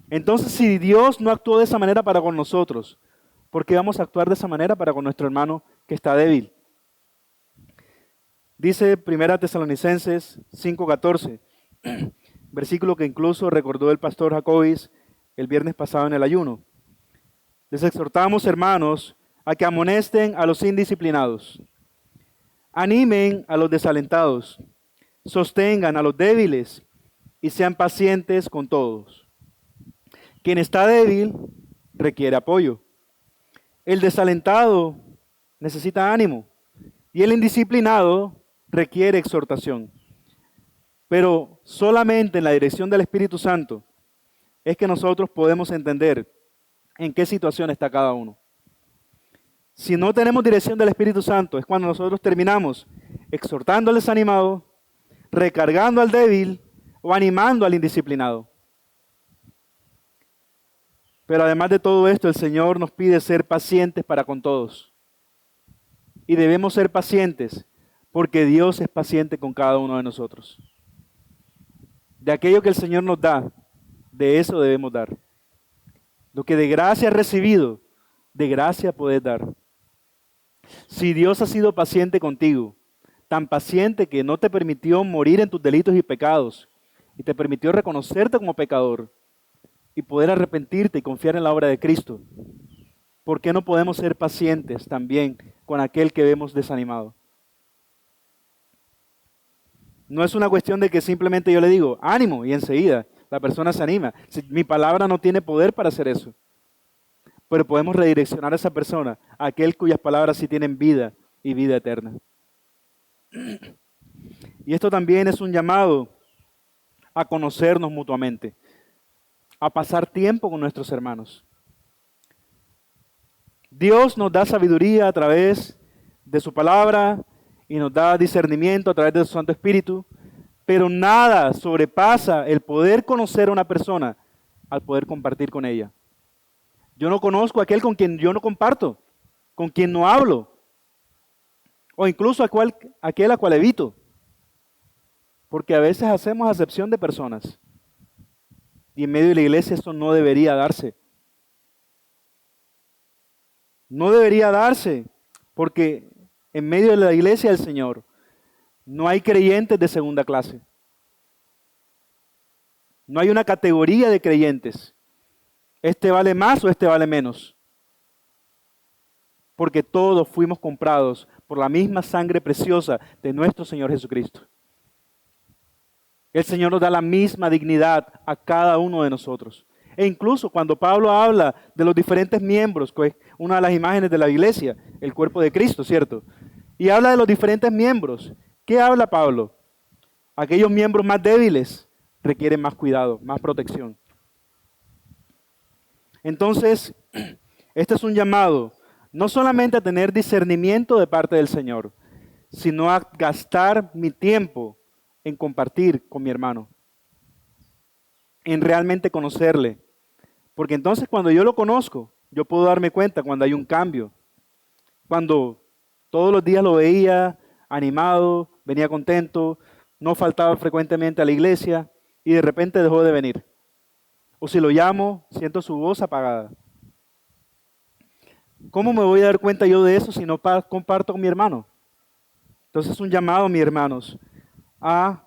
Entonces, si Dios no actuó de esa manera para con nosotros, ¿por qué vamos a actuar de esa manera para con nuestro hermano que está débil? Dice 1 Tesalonicenses 5:14, versículo que incluso recordó el pastor Jacobis el viernes pasado en el ayuno. Les exhortamos, hermanos, a que amonesten a los indisciplinados, animen a los desalentados, sostengan a los débiles y sean pacientes con todos. Quien está débil requiere apoyo. El desalentado necesita ánimo y el indisciplinado requiere exhortación. Pero solamente en la dirección del Espíritu Santo es que nosotros podemos entender en qué situación está cada uno. Si no tenemos dirección del Espíritu Santo, es cuando nosotros terminamos exhortando al desanimado, recargando al débil o animando al indisciplinado. Pero además de todo esto, el Señor nos pide ser pacientes para con todos. Y debemos ser pacientes porque Dios es paciente con cada uno de nosotros. De aquello que el Señor nos da, de eso debemos dar. Lo que de gracia has recibido, de gracia puedes dar. Si Dios ha sido paciente contigo, tan paciente que no te permitió morir en tus delitos y pecados, y te permitió reconocerte como pecador, y poder arrepentirte y confiar en la obra de Cristo, ¿por qué no podemos ser pacientes también con aquel que vemos desanimado? No es una cuestión de que simplemente yo le digo, ánimo, y enseguida la persona se anima. Mi palabra no tiene poder para hacer eso. Pero podemos redireccionar a esa persona, a aquel cuyas palabras sí tienen vida y vida eterna. Y esto también es un llamado a conocernos mutuamente, a pasar tiempo con nuestros hermanos. Dios nos da sabiduría a través de su palabra y nos da discernimiento a través de su Santo Espíritu, pero nada sobrepasa el poder conocer a una persona al poder compartir con ella. Yo no conozco a aquel con quien yo no comparto, con quien no hablo, o incluso aquel a cual evito, porque a veces hacemos acepción de personas y en medio de la iglesia esto no debería darse. No debería darse, porque en medio de la iglesia del Señor no hay creyentes de segunda clase. No hay una categoría de creyentes. Este vale más o este vale menos. Porque todos fuimos comprados por la misma sangre preciosa de nuestro Señor Jesucristo. El Señor nos da la misma dignidad a cada uno de nosotros. E incluso cuando Pablo habla de los diferentes miembros, que es una de las imágenes de la iglesia, el cuerpo de Cristo, ¿cierto? Y habla de los diferentes miembros. ¿Qué habla Pablo? Aquellos miembros más débiles requieren más cuidado, más protección. Entonces, este es un llamado no solamente a tener discernimiento de parte del Señor, sino a gastar mi tiempo en compartir con mi hermano, en realmente conocerle. Porque entonces cuando yo lo conozco, yo puedo darme cuenta cuando hay un cambio. Cuando todos los días lo veía animado, venía contento, no faltaba frecuentemente a la iglesia y de repente dejó de venir. O si lo llamo, siento su voz apagada. ¿Cómo me voy a dar cuenta yo de eso si no comparto con mi hermano? Entonces es un llamado, mis hermanos, a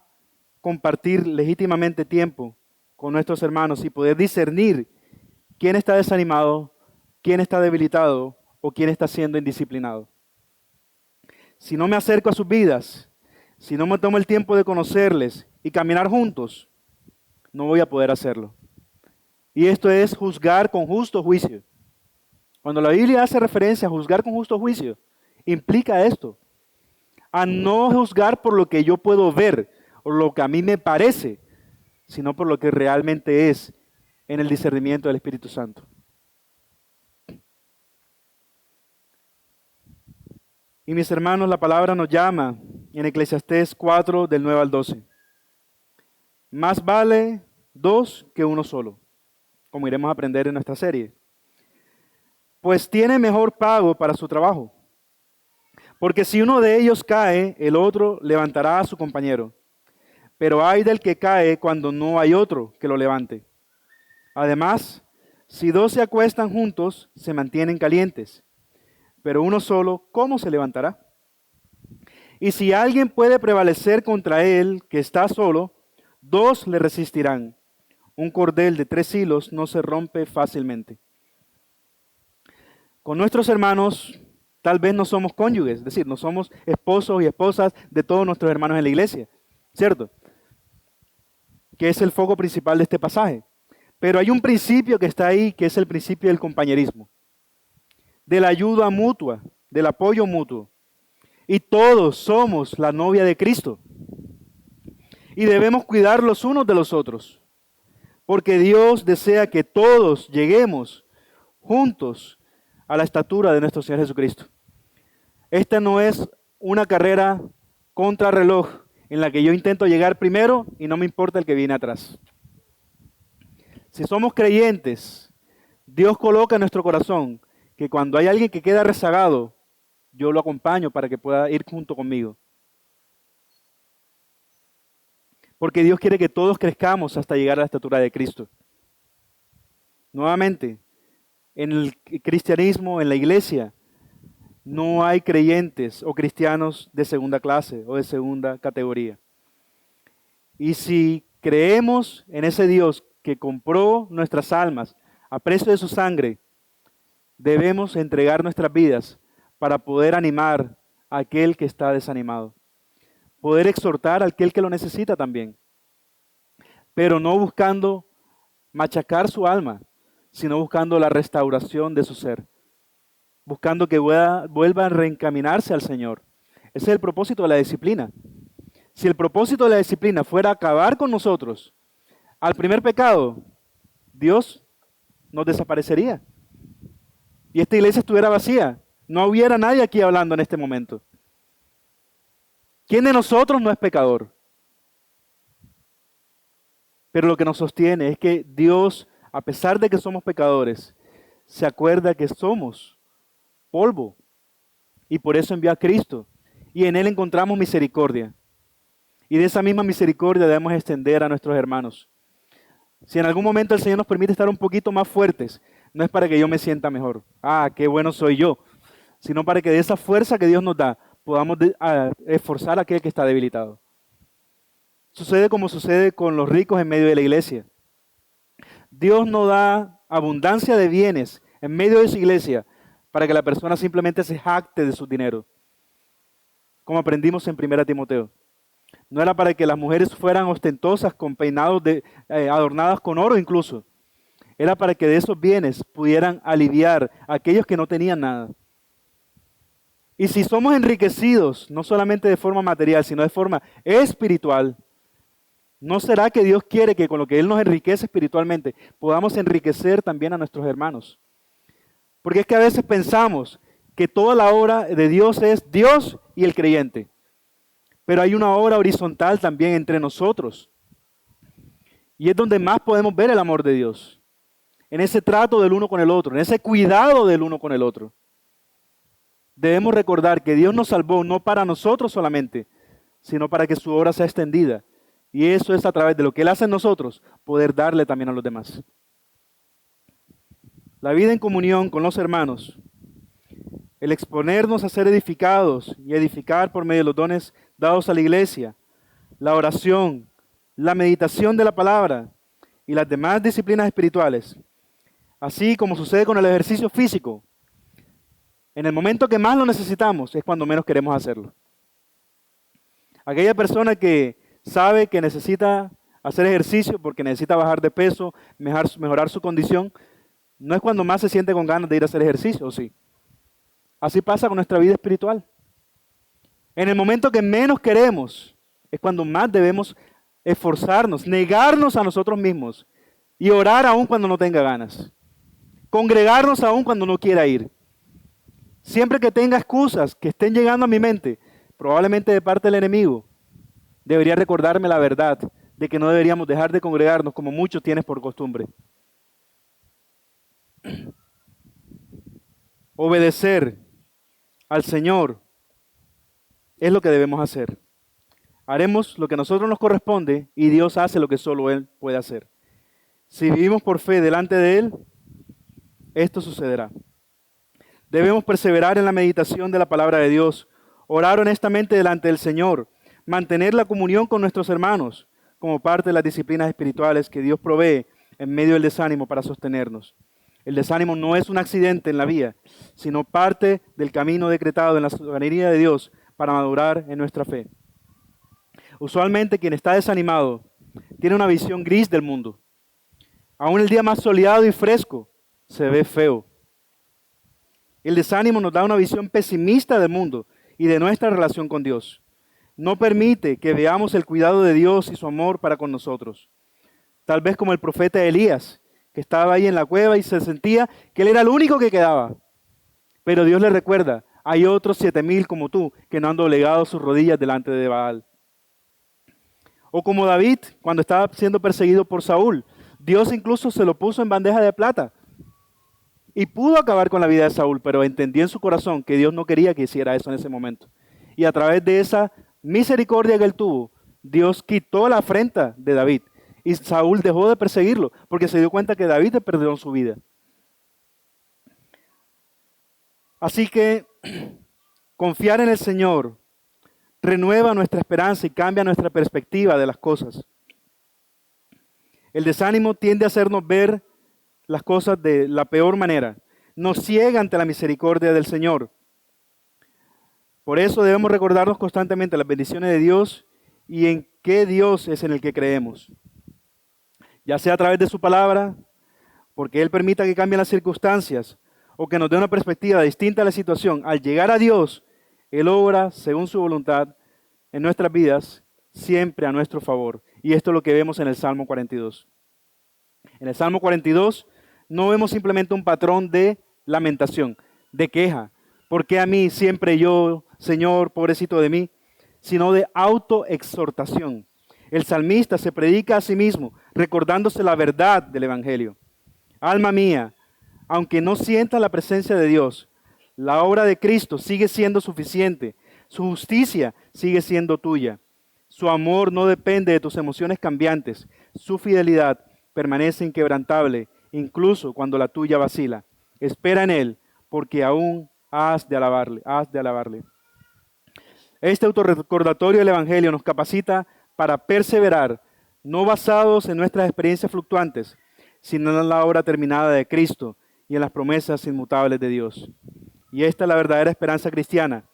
compartir legítimamente tiempo con nuestros hermanos y poder discernir quién está desanimado, quién está debilitado o quién está siendo indisciplinado. Si no me acerco a sus vidas, si no me tomo el tiempo de conocerles y caminar juntos, no voy a poder hacerlo. Y esto es juzgar con justo juicio. Cuando la Biblia hace referencia a juzgar con justo juicio, implica esto, a no juzgar por lo que yo puedo ver o lo que a mí me parece, sino por lo que realmente es en el discernimiento del Espíritu Santo. Y mis hermanos, la palabra nos llama en Eclesiastés 4, del 9 al 12. Más vale dos que uno solo, como iremos a aprender en nuestra serie. Pues tiene mejor pago para su trabajo. Porque si uno de ellos cae, el otro levantará a su compañero. Pero ay del que cae cuando no hay otro que lo levante. Además, si dos se acuestan juntos, se mantienen calientes. Pero uno solo, ¿cómo se levantará? Y si alguien puede prevalecer contra él, que está solo, dos le resistirán. Un cordel de 3 hilos no se rompe fácilmente. Con nuestros hermanos, tal vez no somos cónyuges, es decir, no somos esposos y esposas de todos nuestros hermanos en la iglesia, ¿cierto? Que es el foco principal de este pasaje. Pero hay un principio que está ahí, que es el principio del compañerismo, de la ayuda mutua, del apoyo mutuo. Y todos somos la novia de Cristo. Y debemos cuidar los unos de los otros, porque Dios desea que todos lleguemos juntos a la estatura de nuestro Señor Jesucristo. Esta no es una carrera contra reloj en la que yo intento llegar primero y no me importa el que viene atrás. Si somos creyentes, Dios coloca en nuestro corazón que cuando hay alguien que queda rezagado, yo lo acompaño para que pueda ir junto conmigo. Porque Dios quiere que todos crezcamos hasta llegar a la estatura de Cristo. Nuevamente, en el cristianismo, en la iglesia, no hay creyentes o cristianos de segunda clase o de segunda categoría. Y si creemos en ese Dios que compró nuestras almas a precio de su sangre, debemos entregar nuestras vidas para poder animar a aquel que está desanimado, poder exhortar a aquel que lo necesita también, pero no buscando machacar su alma, sino buscando la restauración de su ser, buscando que vuelva a reencaminarse al Señor. Ese es el propósito de la disciplina. Si el propósito de la disciplina fuera acabar con nosotros, al primer pecado, Dios nos desaparecería. Y esta iglesia estuviera vacía. No hubiera nadie aquí hablando en este momento. ¿Quién de nosotros no es pecador? Pero lo que nos sostiene es que Dios, a pesar de que somos pecadores, se acuerda que somos polvo. Y por eso envió a Cristo. Y en Él encontramos misericordia. Y de esa misma misericordia debemos extender a nuestros hermanos. Si en algún momento el Señor nos permite estar un poquito más fuertes, no es para que yo me sienta mejor. Ah, qué bueno soy yo. Sino para que de esa fuerza que Dios nos da, podamos esforzar a aquel que está debilitado. Sucede como sucede con los ricos en medio de la iglesia. Dios no da abundancia de bienes en medio de su iglesia para que la persona simplemente se jacte de su dinero. Como aprendimos en 1 Timoteo. No era para que las mujeres fueran ostentosas con peinados adornadas con oro incluso. Era para que de esos bienes pudieran aliviar a aquellos que no tenían nada. Y si somos enriquecidos, no solamente de forma material, sino de forma espiritual, ¿no será que Dios quiere que con lo que Él nos enriquece espiritualmente podamos enriquecer también a nuestros hermanos? Porque es que a veces pensamos que toda la obra de Dios es Dios y el creyente. Pero hay una obra horizontal también entre nosotros. Y es donde más podemos ver el amor de Dios. En ese trato del uno con el otro, en ese cuidado del uno con el otro. Debemos recordar que Dios nos salvó no para nosotros solamente, sino para que su obra sea extendida. Y eso es a través de lo que Él hace en nosotros, poder darle también a los demás. La vida en comunión con los hermanos, el exponernos a ser edificados y edificar por medio de los dones dados a la iglesia, la oración, la meditación de la palabra y las demás disciplinas espirituales, así como sucede con el ejercicio físico, en el momento que más lo necesitamos es cuando menos queremos hacerlo. Aquella persona que sabe que necesita hacer ejercicio porque necesita bajar de peso, mejorar su condición, no es cuando más se siente con ganas de ir a hacer ejercicio, ¿o sí? Así pasa con nuestra vida espiritual. En el momento que menos queremos es cuando más debemos esforzarnos, negarnos a nosotros mismos y orar aún cuando no tenga ganas. Congregarnos aún cuando no quiera ir. Siempre que tenga excusas que estén llegando a mi mente, probablemente de parte del enemigo, debería recordarme la verdad de que no deberíamos dejar de congregarnos como muchos tienen por costumbre. Obedecer al Señor es lo que debemos hacer. Haremos lo que a nosotros nos corresponde y Dios hace lo que solo Él puede hacer. Si vivimos por fe delante de Él, esto sucederá. Debemos perseverar en la meditación de la palabra de Dios, orar honestamente delante del Señor, mantener la comunión con nuestros hermanos como parte de las disciplinas espirituales que Dios provee en medio del desánimo para sostenernos. El desánimo no es un accidente en la vía, sino parte del camino decretado en la soberanía de Dios para madurar en nuestra fe. Usualmente quien está desanimado tiene una visión gris del mundo. Aún el día más soleado y fresco se ve feo. El desánimo nos da una visión pesimista del mundo y de nuestra relación con Dios. No permite que veamos el cuidado de Dios y su amor para con nosotros. Tal vez como el profeta Elías, que estaba ahí en la cueva y se sentía que él era el único que quedaba. Pero Dios le recuerda, hay otros 7,000 como tú que no han doblegado sus rodillas delante de Baal. O como David, cuando estaba siendo perseguido por Saúl, Dios incluso se lo puso en bandeja de plata. Y pudo acabar con la vida de Saúl, pero entendió en su corazón que Dios no quería que hiciera eso en ese momento. Y a través de esa misericordia que él tuvo, Dios quitó la afrenta de David. Y Saúl dejó de perseguirlo, porque se dio cuenta que David perdió su vida. Así que confiar en el Señor renueva nuestra esperanza y cambia nuestra perspectiva de las cosas. El desánimo tiende a hacernos ver las cosas de la peor manera. Nos ciega ante la misericordia del Señor. Por eso debemos recordarnos constantemente las bendiciones de Dios y en qué Dios es en el que creemos. Ya sea a través de su palabra, porque Él permita que cambien las circunstancias o que nos dé una perspectiva distinta a la situación. Al llegar a Dios, Él obra según su voluntad en nuestras vidas, siempre a nuestro favor. Y esto es lo que vemos en el Salmo 42. En el Salmo 42 no vemos simplemente un patrón de lamentación, de queja. ¿Por qué a mí siempre yo, Señor, pobrecito de mí? Sino de autoexhortación. El salmista se predica a sí mismo, recordándose la verdad del Evangelio. Alma mía, aunque no sientas la presencia de Dios, la obra de Cristo sigue siendo suficiente. Su justicia sigue siendo tuya. Su amor no depende de tus emociones cambiantes. Su fidelidad permanece inquebrantable, incluso cuando la tuya vacila. Espera en Él, porque aún has de alabarle, has de alabarle. Este autorrecordatorio del Evangelio nos capacita para perseverar, no basados en nuestras experiencias fluctuantes, sino en la obra terminada de Cristo y en las promesas inmutables de Dios. Y esta es la verdadera esperanza cristiana.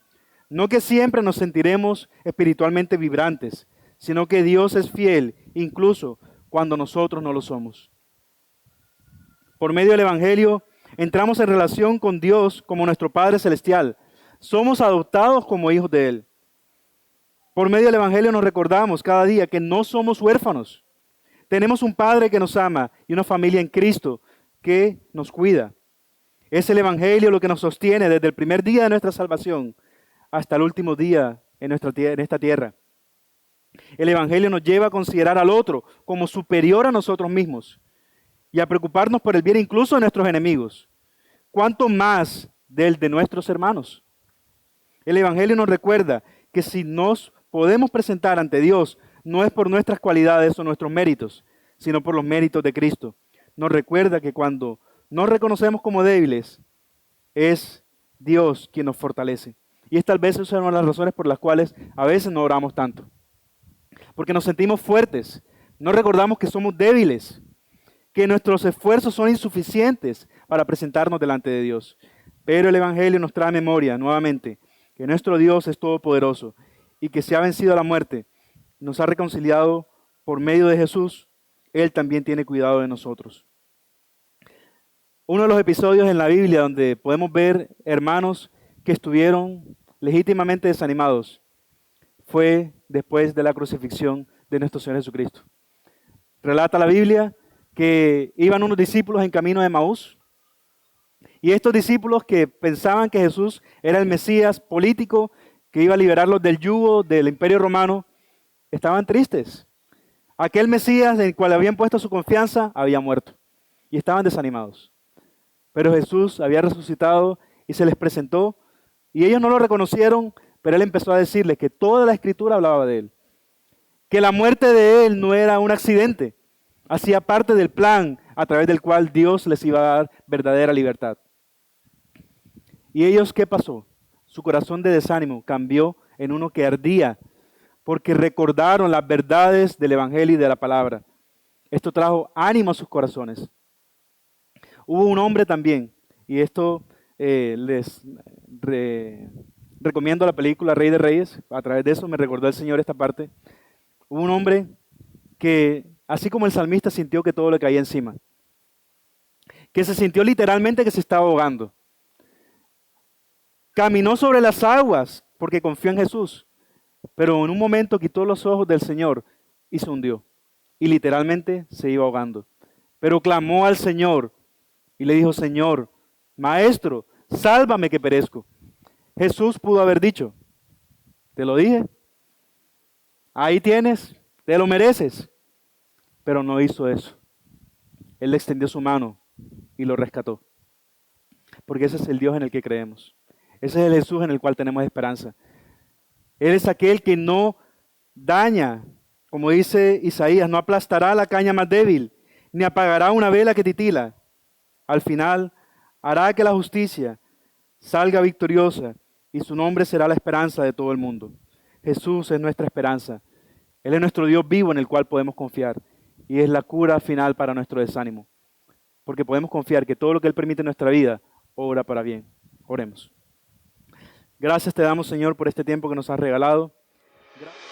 No que siempre nos sentiremos espiritualmente vibrantes, sino que Dios es fiel incluso cuando nosotros no lo somos. Por medio del Evangelio entramos en relación con Dios como nuestro Padre Celestial. Somos adoptados como hijos de Él. Por medio del Evangelio nos recordamos cada día que no somos huérfanos. Tenemos un Padre que nos ama y una familia en Cristo que nos cuida. Es el Evangelio lo que nos sostiene desde el primer día de nuestra salvación hasta el último día en esta tierra. El Evangelio nos lleva a considerar al otro como superior a nosotros mismos y a preocuparnos por el bien incluso de nuestros enemigos. ¿Cuánto más del de nuestros hermanos? El Evangelio nos recuerda que si nos podemos presentar ante Dios, no es por nuestras cualidades o nuestros méritos, sino por los méritos de Cristo. Nos recuerda que cuando nos reconocemos como débiles, es Dios quien nos fortalece. Y esta tal vez es una de las razones por las cuales a veces no oramos tanto. Porque nos sentimos fuertes, no recordamos que somos débiles, que nuestros esfuerzos son insuficientes para presentarnos delante de Dios. Pero el Evangelio nos trae memoria nuevamente que nuestro Dios es todopoderoso y que se ha vencido a la muerte, nos ha reconciliado por medio de Jesús. Él también tiene cuidado de nosotros. Uno de los episodios en la Biblia donde podemos ver hermanos que estuvieron legítimamente desanimados fue después de la crucifixión de nuestro Señor Jesucristo. Relata la Biblia que iban unos discípulos en camino de Emaús y estos discípulos que pensaban que Jesús era el Mesías político que iba a liberarlos del yugo del Imperio Romano, estaban tristes. Aquel Mesías en el cual habían puesto su confianza había muerto y estaban desanimados. Pero Jesús había resucitado y se les presentó y ellos no lo reconocieron, pero Él empezó a decirles que toda la Escritura hablaba de Él. Que la muerte de Él no era un accidente, hacía parte del plan a través del cual Dios les iba a dar verdadera libertad. ¿Y ellos qué pasó? Su corazón de desánimo cambió en uno que ardía porque recordaron las verdades del Evangelio y de la palabra. Esto trajo ánimo a sus corazones. Hubo un hombre también, y esto recomiendo la película Rey de Reyes, a través de eso me recordó el Señor esta parte. Hubo un hombre que, así como el salmista, sintió que todo le caía encima, que se sintió literalmente que se estaba ahogando. Caminó sobre las aguas porque confió en Jesús, pero en un momento quitó los ojos del Señor y se hundió, y literalmente se iba ahogando. Pero clamó al Señor y le dijo: Señor, Maestro, sálvame que perezco. Jesús pudo haber dicho: te lo dije, ahí tienes, te lo mereces. Pero no hizo eso. Él le extendió su mano y lo rescató. Porque ese es el Dios en el que creemos. Ese es el Jesús en el cual tenemos esperanza. Él es aquel que no daña, como dice Isaías, no aplastará la caña más débil, ni apagará una vela que titila. Al final hará que la justicia salga victoriosa y su nombre será la esperanza de todo el mundo. Jesús es nuestra esperanza. Él es nuestro Dios vivo en el cual podemos confiar y es la cura final para nuestro desánimo. Porque podemos confiar que todo lo que Él permite en nuestra vida obra para bien. Oremos. Gracias te damos, Señor, por este tiempo que nos has regalado. Gracias.